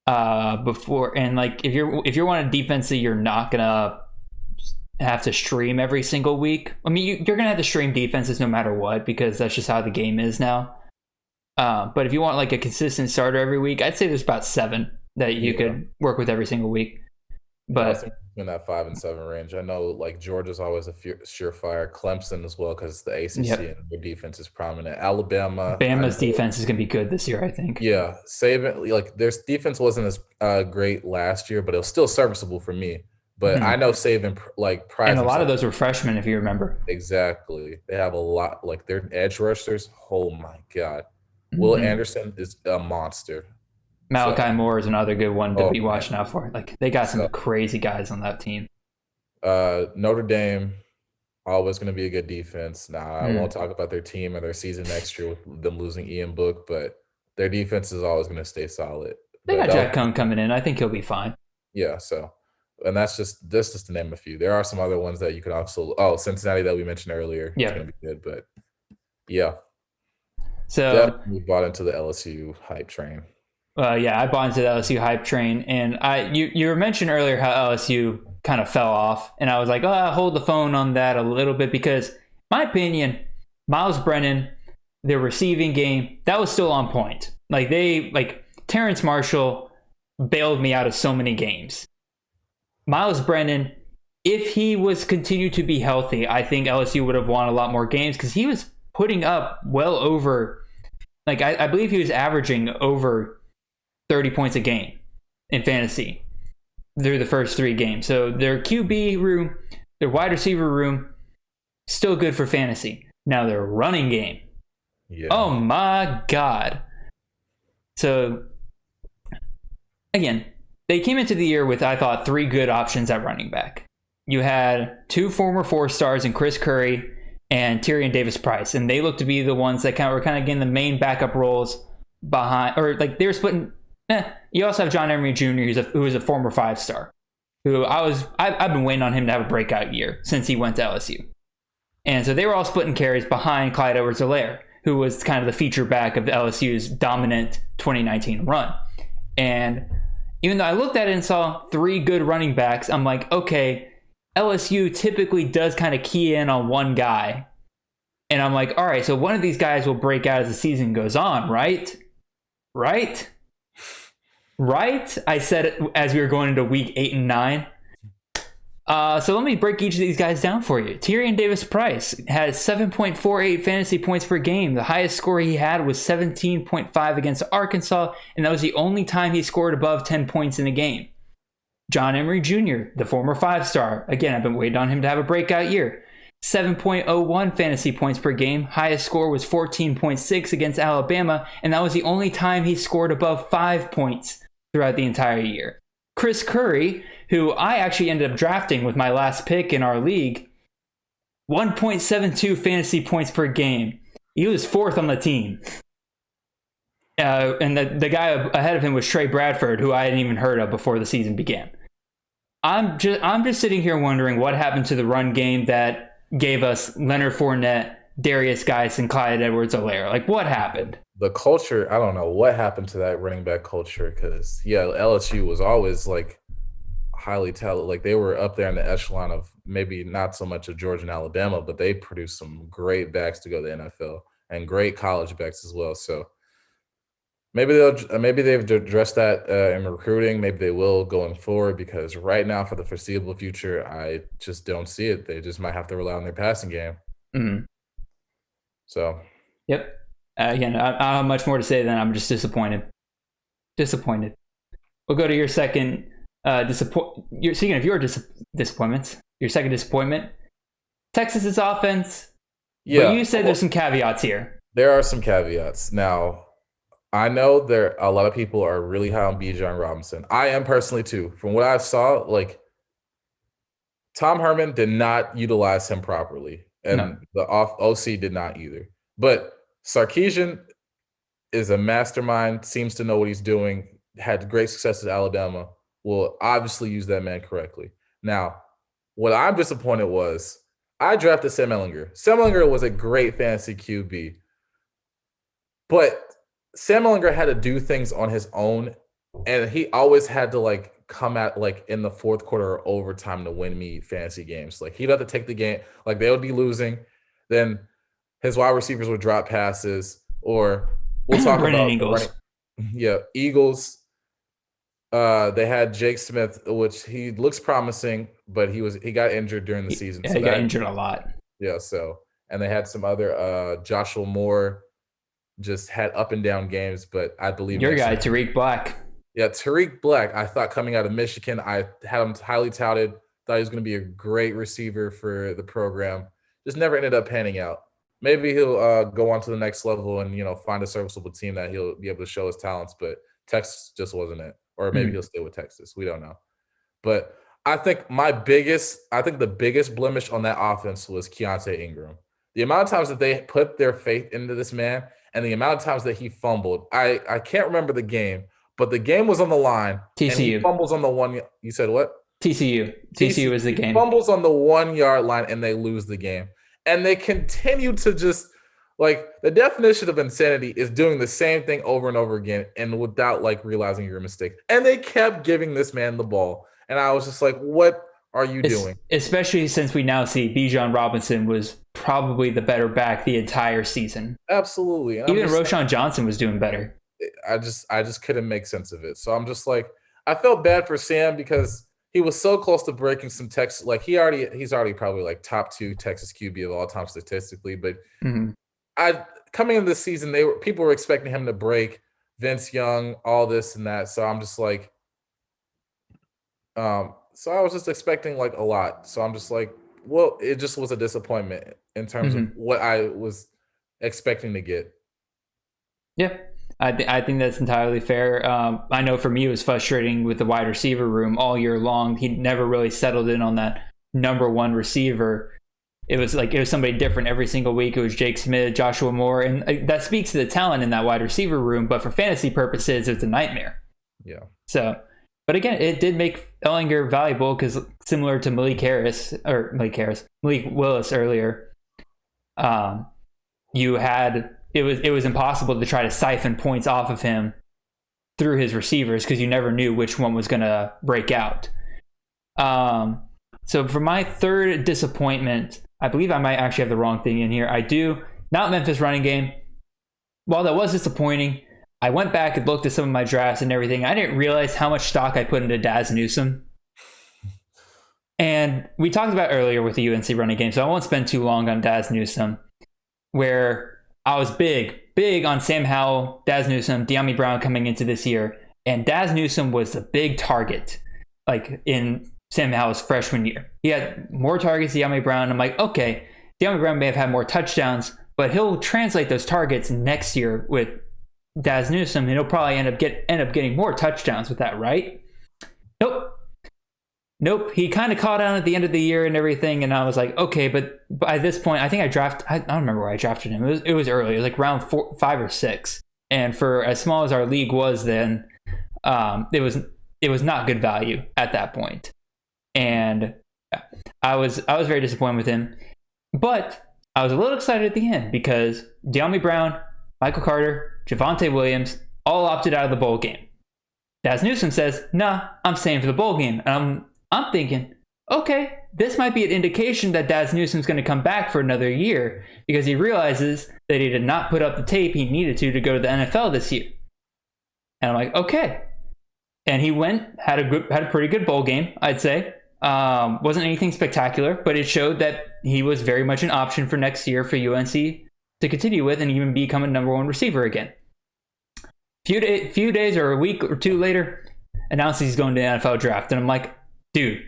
before. And like, if you're on a defense that you're not gonna have to stream every single week. I mean, you're gonna have to stream defenses no matter what, because that's just how the game is now. But if you want like a consistent starter every week, I'd say there's about 7 that you could work with every single week. But in that 5-7 range. I know like Georgia's always a surefire. Clemson as well because the ACC and their defense is prominent. Alabama, Bama's defense is going to be good this year, I think. Yeah, Saban, like their defense wasn't as great last year, but it was still serviceable for me. But I know Saban like prides and a lot of himself. those were freshmen, if you remember. Exactly, they have a lot. Like their edge rushers. Oh my God, Will Anderson is a monster. Malachi Moore is another good one to be man. watching out for. Like they got some crazy guys on that team. Notre Dame, always going to be a good defense. Now I won't talk about their team or their season next year with them losing Ian Book, but their defense is always going to stay solid. They got Jack Cohn coming in. I think he'll be fine. Yeah, so and that's just to name a few. There are some other ones that you could also Cincinnati that we mentioned earlier. Yeah, it's going to be good, but yeah. So definitely bought into the LSU hype train. Yeah, I bought into the LSU hype train, and you were mentioning earlier how LSU kind of fell off, and I was like, I'll hold the phone on that a little bit because, my opinion, Miles Brennan, their receiving game, that was still on point. Like Terrence Marshall bailed me out of so many games. Miles Brennan, if he was continued to be healthy, I think LSU would have won a lot more games because he was putting up well over, like I believe he was averaging over 30 points a game in fantasy through the first 3 games. So their QB room, their wide receiver room, still good for fantasy. Now their running game. Yeah. Oh my God. So again, they came into the year with, I thought, 3 good options at running back. You had 2 former 4-stars in Chris Curry and Tyrion Davis-Price, and they looked to be the ones that were kind of getting the main backup roles behind, or like they were splitting. You also have John Emery Jr., who is a former 5-star, who I've been waiting on him to have a breakout year since he went to LSU. And so they were all splitting carries behind Clyde Edwards-Helaire, who was kind of the feature back of LSU's dominant 2019 run. And even though I looked at it and saw 3 good running backs, I'm like, okay, LSU typically does kind of key in on one guy. And I'm like, all right, so one of these guys will break out as the season goes on, right? Right? I said it as we were going into week 8 and 9. So let me break each of these guys down for you. Tyrion Davis-Price has 7.48 fantasy points per game. The highest score he had was 17.5 against Arkansas, and that was the only time he scored above 10 points in a game. John Emery Jr., the former 5-star. Again, I've been waiting on him to have a breakout year. 7.01 fantasy points per game. Highest score was 14.6 against Alabama, and that was the only time he scored above 5 points throughout the entire year. Chris Curry, who I actually ended up drafting with my last pick in our league, 1.72 fantasy points per game. He was 4th on the team. And the guy ahead of him was Trey Bradford, who I hadn't even heard of before the season began. I'm just sitting here wondering what happened to the run game that gave us Leonard Fournette, Darius Geis, and Clyde Edwards-Helaire. Like, what happened? The culture, I don't know what happened to that running back culture because, LSU was always, like, highly talented. Like, they were up there in the echelon of maybe not so much of Georgia and Alabama, but they produced some great backs to go to the NFL and great college backs as well. So maybe they've addressed that in recruiting. Maybe they will going forward because right now for the foreseeable future, I just don't see it. They just might have to rely on their passing game. Mm-hmm. So. Yep. Again, I don't have much more to say than I'm just disappointed. We'll go to your second speaking of your disappointments, your second disappointment, Texas's offense. Yeah. But you said there's some caveats here. There are some caveats. Now, I know a lot of people are really high on Bijan Robinson. I am personally too. From what I saw, like Tom Herman did not utilize him properly, and the OC did not either. But Sarkisian is a mastermind, seems to know what he's doing, had great success at Alabama, will obviously use that man correctly. Now, what I'm disappointed was I drafted Sam Ehlinger. Sam Ehlinger was a great fantasy QB, but Sam Ehlinger had to do things on his own, and he always had to like come at like in the fourth quarter or overtime to win me fantasy games. Like he'd have to take the game, like they would be losing, then his wide receivers would drop passes, or we'll talk about Eagles. Eagles. They had Jake Smith, which he looks promising, but he got injured during the season. Yeah, he got injured a lot. Yeah, so and they had some other Joshua Moore just had up and down games, but I believe your guy Tariq Black. Yeah, Tariq Black, I thought coming out of Michigan, I had him highly touted, thought he was going to be a great receiver for the program. Just never ended up panning out. Maybe he'll go on to the next level and, find a serviceable team that he'll be able to show his talents, but Texas just wasn't it. Or maybe he'll stay with Texas. We don't know. But I think the biggest blemish on that offense was Keontae Ingram. The amount of times that they put their faith into this man and the amount of times that he fumbled. I can't remember the game, but the game was on the line. TCU. And he fumbles on the one. You said what? TCU. TCU is the game. Fumbles on the 1 yard line and they lose the game. And they continue to just the definition of insanity is doing the same thing over and over again and without realizing your mistake. And they kept giving this man the ball. And I was just like, what are you doing? Especially since we now see Bijan Robinson was probably the better back the entire season. Absolutely. And even Roschon Johnson was doing better. I just couldn't make sense of it. So I'm just I felt bad for Sam because he was so close to breaking some Texas. He's already probably top 2 Texas QB of all time statistically. But coming into the season, people were expecting him to break Vince Young, all this and that. So I'm just so I was just expecting a lot. So I'm just well, it just was a disappointment in terms of what I was expecting to get. Yeah. I think that's entirely fair. I know for me, it was frustrating with the wide receiver room all year long. He never really settled in on that number 1 receiver. It was somebody different every single week. It was Jake Smith, Joshua Moore, and that speaks to the talent in that wide receiver room. But for fantasy purposes, it's a nightmare. Yeah. So, but again, it did make Ellinger valuable because similar to Malik Willis earlier, you had. It was impossible to try to siphon points off of him through his receivers because you never knew which one was going to break out. So for my third disappointment, I believe I might actually have the wrong thing in here. I do. Not Memphis running game. While that was disappointing, I went back and looked at some of my drafts and everything. I didn't realize how much stock I put into Daz Newsome. And we talked about earlier with the UNC running game, so I won't spend too long on Daz Newsome, where I was big on Sam Howell, Daz Newsome, De'Ami Brown coming into this year. And Daz Newsome was a big target, in Sam Howell's freshman year. He had more targets than De'Ami Brown. I'm like, okay, De'Ami Brown may have had more touchdowns, but he'll translate those targets next year with Daz Newsome, and he'll probably end up getting more touchdowns with that, right? Nope. He kind of caught on at the end of the year and everything, and I was like, okay, but by this point, I think I don't remember where I drafted him. It was early. It was round 5 or 6, and for as small as our league was then, it was not good value at that point, and I was very disappointed with him. But I was a little excited at the end because De'Ami Brown, Michael Carter, Javonte Williams all opted out of the bowl game. Daz Newsome says, "Nah, I'm staying for the bowl game," and I'm thinking, okay, this might be an indication that Daz Newsome's going to come back for another year because he realizes that he did not put up the tape he needed to go to the NFL this year. And I'm like, okay. And he had a pretty good bowl game, I'd say. Wasn't anything spectacular, but it showed that he was very much an option for next year for UNC to continue with and even become a number 1 receiver again. Few days or a week or 2 later, announced he's going to the NFL draft. And I'm like, dude,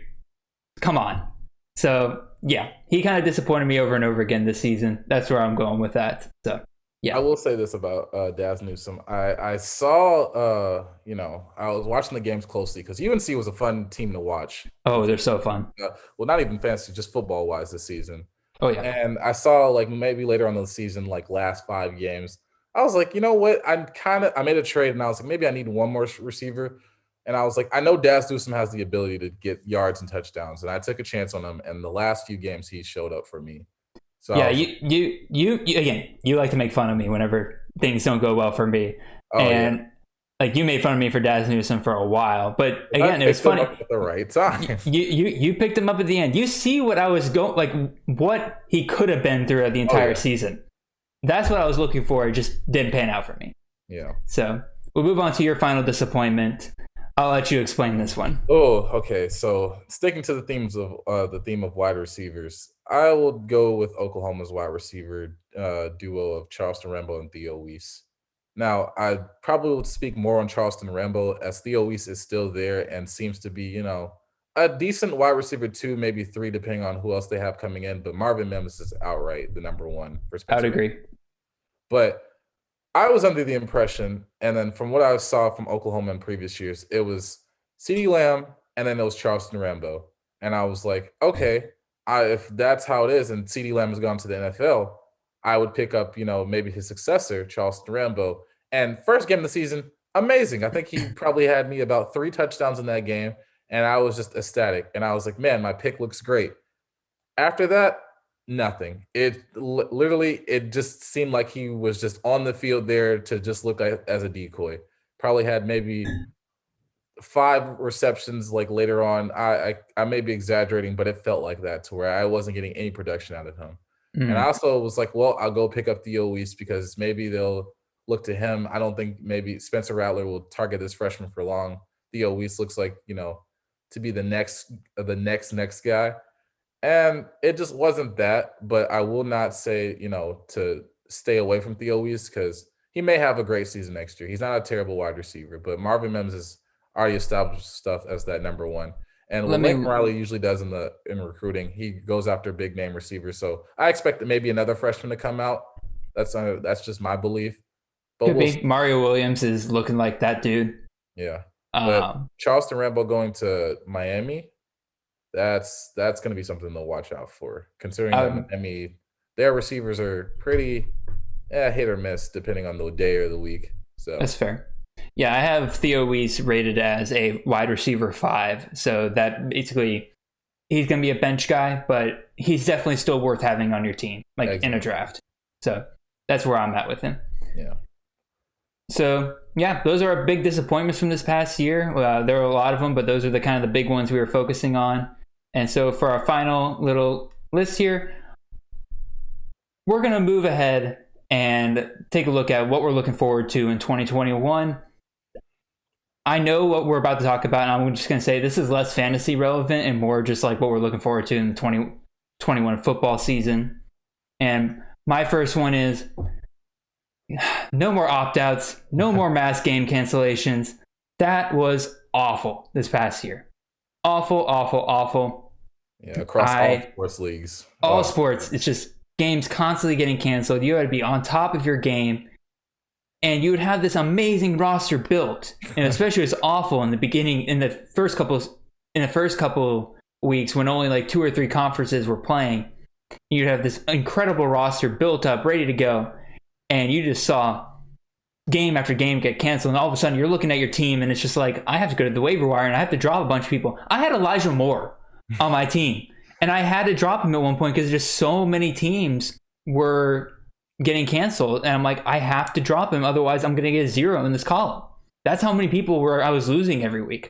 come on. So, yeah, he kind of disappointed me over and over again this season. That's where I'm going with that. So, yeah. I will say this about Daz Newsome. I saw, I was watching the games closely because UNC was a fun team to watch. Oh, they're so fun. Well, not even fantasy, just football-wise this season. Oh, yeah. And I saw, maybe later on in the season, last 5 games, I was like, you know what? I made a trade, and I was like, maybe I need one more receiver. And I was like, I know Daz Newsome has the ability to get yards and touchdowns, and I took a chance on him. And the last few games, he showed up for me. So yeah, you like to make fun of me whenever things don't go well for me, you made fun of me for Daz Newsome for a while. But again, it was funny at the right time. You picked him up at the end. You see what I was what he could have been throughout the entire season. That's what I was looking for. It just didn't pan out for me. Yeah. So we'll move on to your final disappointment. I'll let you explain this one. Oh, okay. So sticking to the theme of wide receivers, I will go with Oklahoma's wide receiver duo of Charleston Rambo and Theo Weiss. Now, I probably would speak more on Charleston Rambo as Theo Weiss is still there and seems to be, a decent wide receiver two, maybe three, depending on who else they have coming in. But Marvin Mims is outright the number one for I would Spencer. agree. But I was under the impression, and then from what I saw from Oklahoma in previous years, it was CeeDee Lamb, and then it was Charleston Rambo. And I was like, okay, if that's how it is, and CeeDee Lamb has gone to the NFL, I would pick up, maybe his successor, Charleston Rambo. And first game of the season, amazing. I think he probably had me about 3 touchdowns in that game, and I was just ecstatic. And I was like, man, my pick looks great. After that, nothing. It just seemed like he was just on the field there to just look as a decoy. Probably had maybe 5 receptions like later on. I may be exaggerating, but it felt like that to where I wasn't getting any production out of him. And I also was like, well, I'll go pick up Theo Weiss because maybe they'll look to him. I don't think maybe Spencer Rattler will target this freshman for long. Theo Weiss looks like, to be the next guy. And it just wasn't that, but I will not say, to stay away from Theo Weiss because he may have a great season next year. He's not a terrible wide receiver, but Marvin Mims has already established stuff as that number one. And what Lincoln Riley usually does in recruiting, he goes after big name receivers. So I expect maybe another freshman to come out. That's just my belief. But Mario Williams is looking like that dude. Yeah. But Charleston Rambo going to Miami, that's going to be something to watch out for. Considering that Miami, their receivers are pretty hit or miss depending on the day or the week. So that's fair. Yeah, I have Theo Weiss rated as a wide receiver 5. So that basically he's going to be a bench guy, but he's definitely still worth having on your team, in a draft. So that's where I'm at with him. Yeah. So, yeah, those are our big disappointments from this past year. There are a lot of them, but those are the kind of the big ones we were focusing on. And so for our final little list here, we're going to move ahead and take a look at what we're looking forward to in 2021. I know what we're about to talk about, and I'm just going to say this is less fantasy relevant and more just like what we're looking forward to in the 2021 football season. And my first one is no more opt-outs, no more mass game cancellations. That was awful this past year. Awful, awful, awful. Yeah, across all sports leagues. All sports. It's just games constantly getting canceled. You had to be on top of your game. And you would have this amazing roster built. And especially it was awful in the beginning, in the first couple weeks when only like 2 or 3 conferences were playing. You'd have this incredible roster built up, ready to go. And you just saw game after game get canceled. And all of a sudden you're looking at your team and it's just like, I have to go to the waiver wire and I have to drop a bunch of people. I had Elijah Moore on my team. And I had to drop him at one point because just so many teams were getting canceled. And I'm like, I have to drop him. Otherwise I'm going to get a 0 in this column. That's how many people I was losing every week.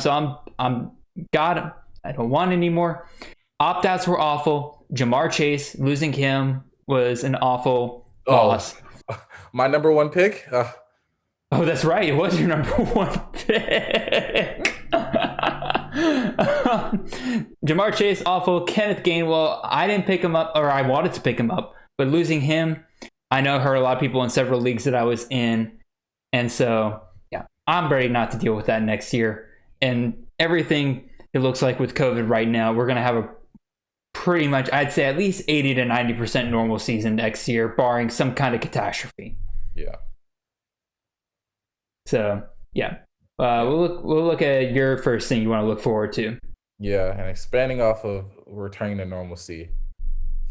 So I'm got him. I don't want anymore. Opt-outs were awful. Jamar Chase, losing him was an awful loss. My number one pick? Oh, that's right. It was your number one pick. Jamar Chase, awful. Kenneth Gainwell, I didn't pick him up, or I wanted to pick him up, but losing him, I know hurt a lot of people in several leagues that I was in. And so, yeah, I'm ready not to deal with that next year. And everything it looks like with COVID right now, we're going to have a pretty much, I'd say at least 80 to 90% normal season next year, barring some kind of catastrophe. Yeah. So, yeah. We'll look at your first thing you want to look forward to. Yeah, and expanding off of returning to normalcy,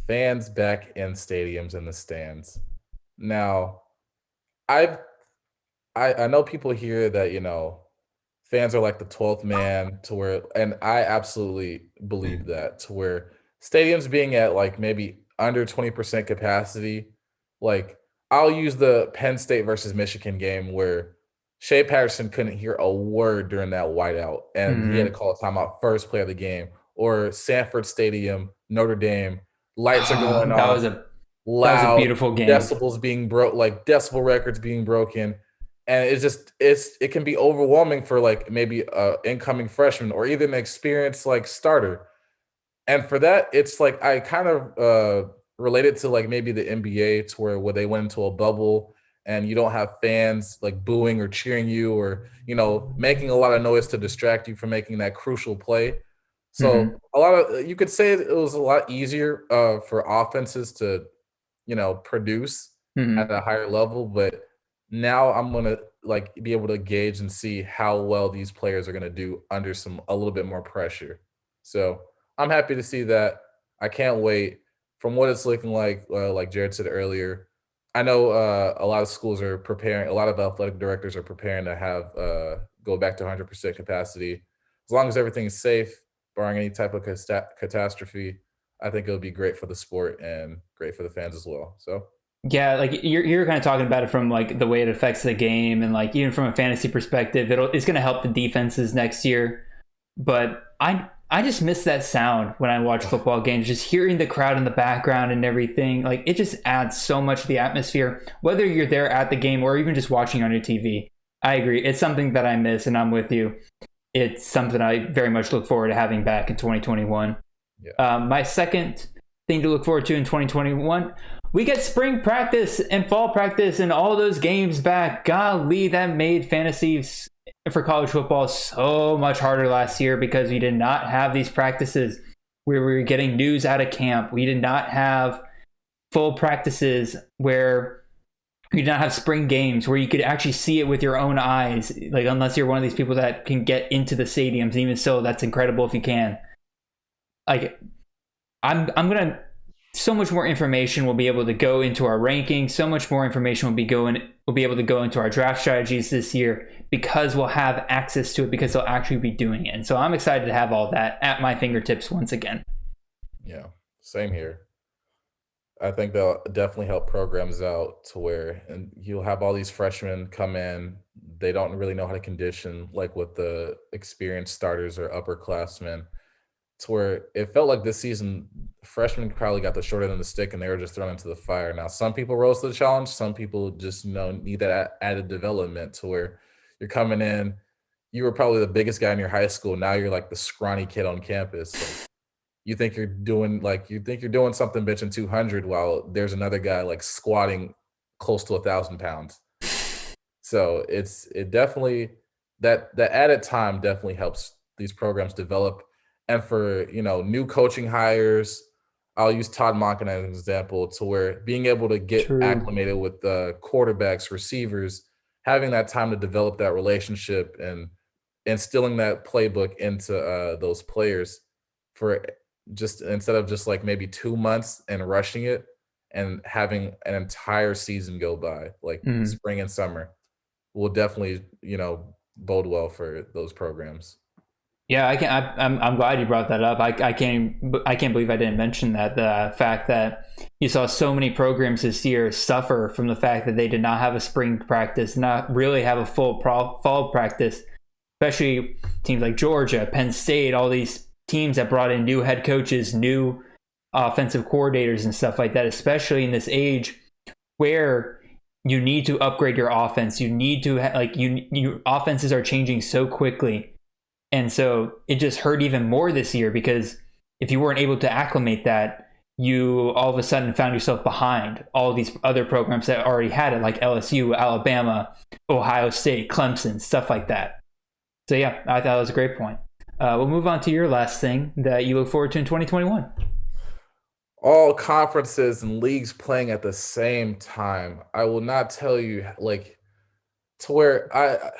fans back in stadiums in the stands. Now, I know people hear that, fans are like the 12th man to where, and I absolutely believe that, to where stadiums being at like maybe under 20% capacity, like I'll use the Penn State versus Michigan game where Shea Patterson couldn't hear a word during that whiteout, and he had to call a timeout first play of the game. Or Sanford Stadium, Notre Dame, lights are going off. That was a beautiful game. Decibels being broke, like decibel records being broken, and it can be overwhelming for like maybe a incoming freshman or even an experienced like starter. And for that, it's like I kind of related to like maybe the NBA to where they went into a bubble and you don't have fans like booing or cheering you or making a lot of noise to distract you from making that crucial play. Mhm. So a lot of you could say it was a lot easier for offenses to produce at Mhm. a higher level, but now I'm gonna like be able to gauge and see how well these players are gonna do under a little bit more pressure. So I'm happy to see that. I can't wait. From what it's looking like Jared said earlier, I know a lot of schools are preparing. A lot of athletic directors are preparing to have go back to 100% capacity. As long as everything's safe, barring any type of catastrophe, I think it'll be great for the sport and great for the fans as well. So Yeah, like you're kind of talking about it from like the way it affects the game, and like even from a fantasy perspective, it's going to help the defenses next year. But I just miss that sound when I watch football games, just hearing the crowd in the background and everything. Like it just adds so much to the atmosphere, whether you're there at the game or even just watching on your TV. I agree. It's something that I miss, and I'm with you. It's something I very much look forward to having back in 2021. yeah, My second thing to look forward to in 2021, we get spring practice and fall practice and all those games back. Golly, that made fantasy for college football so much harder last year because we did not have these practices where we were getting news out of camp. We did not have full practices where you did not have spring games where you could actually see it with your own eyes. Like, unless you're one of these people that can get into the stadiums, even so, that's incredible if you can. Like, I'm gonna so much more information will be able to go into our rankings. So much more information will be able to go into our draft strategies this year because we'll have access to it because they'll actually be doing it. And so I'm excited to have all that at my fingertips once again. yeah, same here. I think they'll definitely help programs out to where and you'll have all these freshmen come in. They don't really know how to condition like with the experienced starters or upperclassmen. To where it felt like this season, freshmen probably got the short end of the stick and they were just thrown into the fire. Now, some people rose to the challenge. Some people just need that added development to where you're coming in. You were probably the biggest guy in your high school. Now you're like the scrawny kid on campus. Like, you think you're doing something benching 200 while there's another guy like squatting close to 1,000 pounds. So it definitely that added time definitely helps these programs develop. And for new coaching hires, I'll use Todd Monken as an example to where being able to get True. acclimated with the quarterbacks, receivers, having that time to develop that relationship and instilling that playbook into those players for just instead of just like maybe 2 months and rushing it and having an entire season go by, like Mhm. spring and summer, will definitely, bode well for those programs. Yeah, I'm glad you brought that up. I can't believe I didn't mention that, the fact that you saw so many programs this year suffer from the fact that they did not have a spring practice, not really have a full fall practice, especially teams like Georgia, Penn State, all these teams that brought in new head coaches, new offensive coordinators and stuff like that, especially in this age where you need to upgrade your offense. You need to you offenses are changing so quickly. And so it just hurt even more this year because if you weren't able to acclimate that, you all of a sudden found yourself behind all these other programs that already had it, like LSU, Alabama, Ohio State, Clemson, stuff like that. So yeah, I thought it was a great point. We'll move on to your last thing that you look forward to in 2021. All conferences and leagues playing at the same time. I will not tell you like to where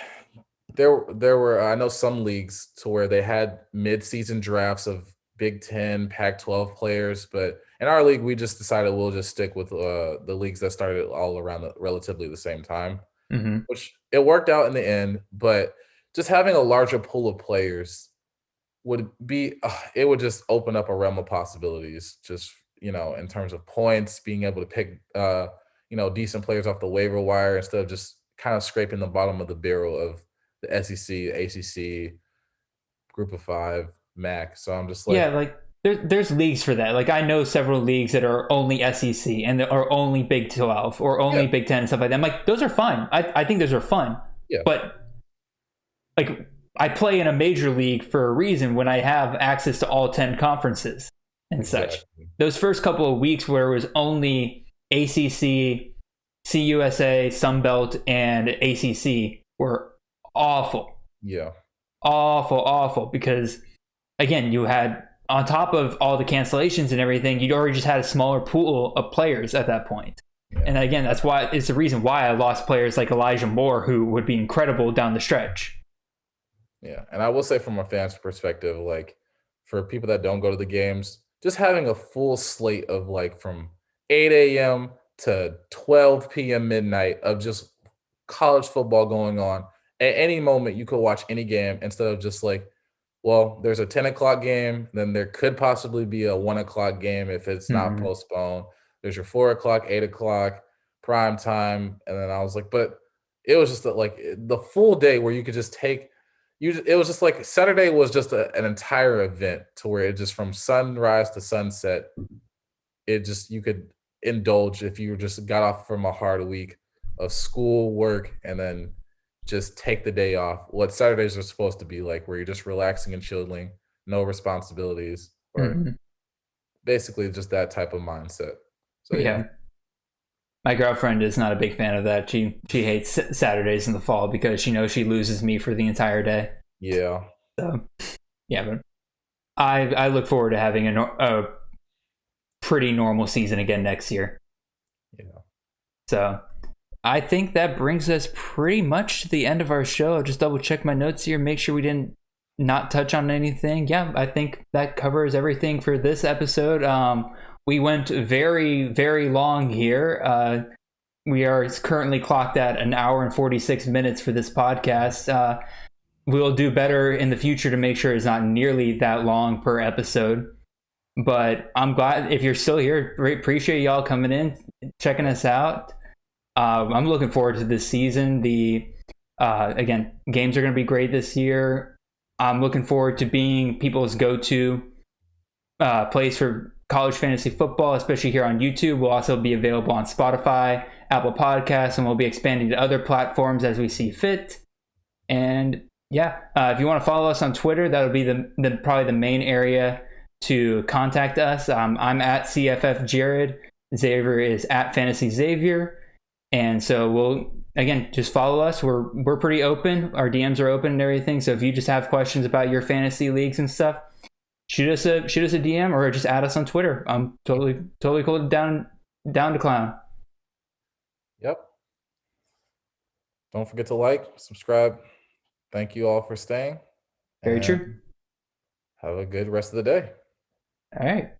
there were I know some leagues to where they had mid-season drafts of Big 10, Pac-12 players, but in our league we just decided we'll just stick with the leagues that started all around relatively the same time, Mm-hmm. which it worked out in the end, but just having a larger pool of players would be it would just open up a realm of possibilities just in terms of points, being able to pick decent players off the waiver wire instead of just kind of scraping the bottom of the barrel of the SEC, ACC, Group of Five, MAC. So I'm just Yeah, like, like there's leagues for that. Like I know several leagues that are only SEC and that are only Big 12 or only Big 10 and stuff like that. I'm like, those are fun. I think those are fun. Yeah. But like I play in a major league for a reason when I have access to all 10 conferences and such. Those first couple of weeks where it was only ACC, CUSA, Sunbelt, and ACC were awful. Yeah. Awful. Because, again, you had, on top of all the cancellations and everything, you'd already just had a smaller pool of players at that point. Yeah. And again, that's why it's the reason why I lost players like Elijah Moore, who would be incredible down the stretch. Yeah. And I will say from a fan's perspective, like for people that don't go to the games, just having a full slate of like from 8 a.m. to 12 p.m. midnight of just college football going on. At any moment, you could watch any game instead of just like, well, there's a 10 o'clock game, then there could possibly be a 1 o'clock game if it's not postponed. There's your 4 o'clock, 8 o'clock, prime time. And then I was like, but it was just like the full day where you could just take it was just like Saturday was just an entire event to where it just from sunrise to sunset, it just you could indulge if you just got off from a hard week of school, work, and then just take the day off. What Saturdays are supposed to be like, where you're just relaxing and chilling, no responsibilities, or basically just that type of mindset. So yeah. My girlfriend is not a big fan of that. She hates Saturdays in the fall because she knows she loses me for the entire day. Yeah. So yeah, but I look forward to having a pretty normal season again next year. Yeah. So I think that brings us pretty much to the end of our show. I'll just double check my notes here, make sure we didn't not touch on anything. Yeah, I think that covers everything for this episode. We went very, very long here. We are currently clocked at 1 hour and 46 minutes for this podcast. We'll do better in the future to make sure it's not nearly that long per episode. But I'm glad if you're still here. Appreciate y'all coming in, checking us out. I'm looking forward to this season. Again, games are going to be great this year. I'm looking forward to being people's go-to place for college fantasy football, especially here on YouTube. We'll also be available on Spotify, Apple Podcasts, and we'll be expanding to other platforms as we see fit. And yeah, if you want to follow us on Twitter, that'll be probably the main area to contact us. I'm at CFF Jared. Xavier is at Fantasy Xavier. And so we'll, again, just follow us. We're pretty open. Our DMs are open and everything. So if you just have questions about your fantasy leagues and stuff, shoot us a DM or just add us on Twitter. I'm totally cool, down to clown. Yep. Don't forget to like, subscribe. Thank you all for staying. Very true. Have a good rest of the day. All right.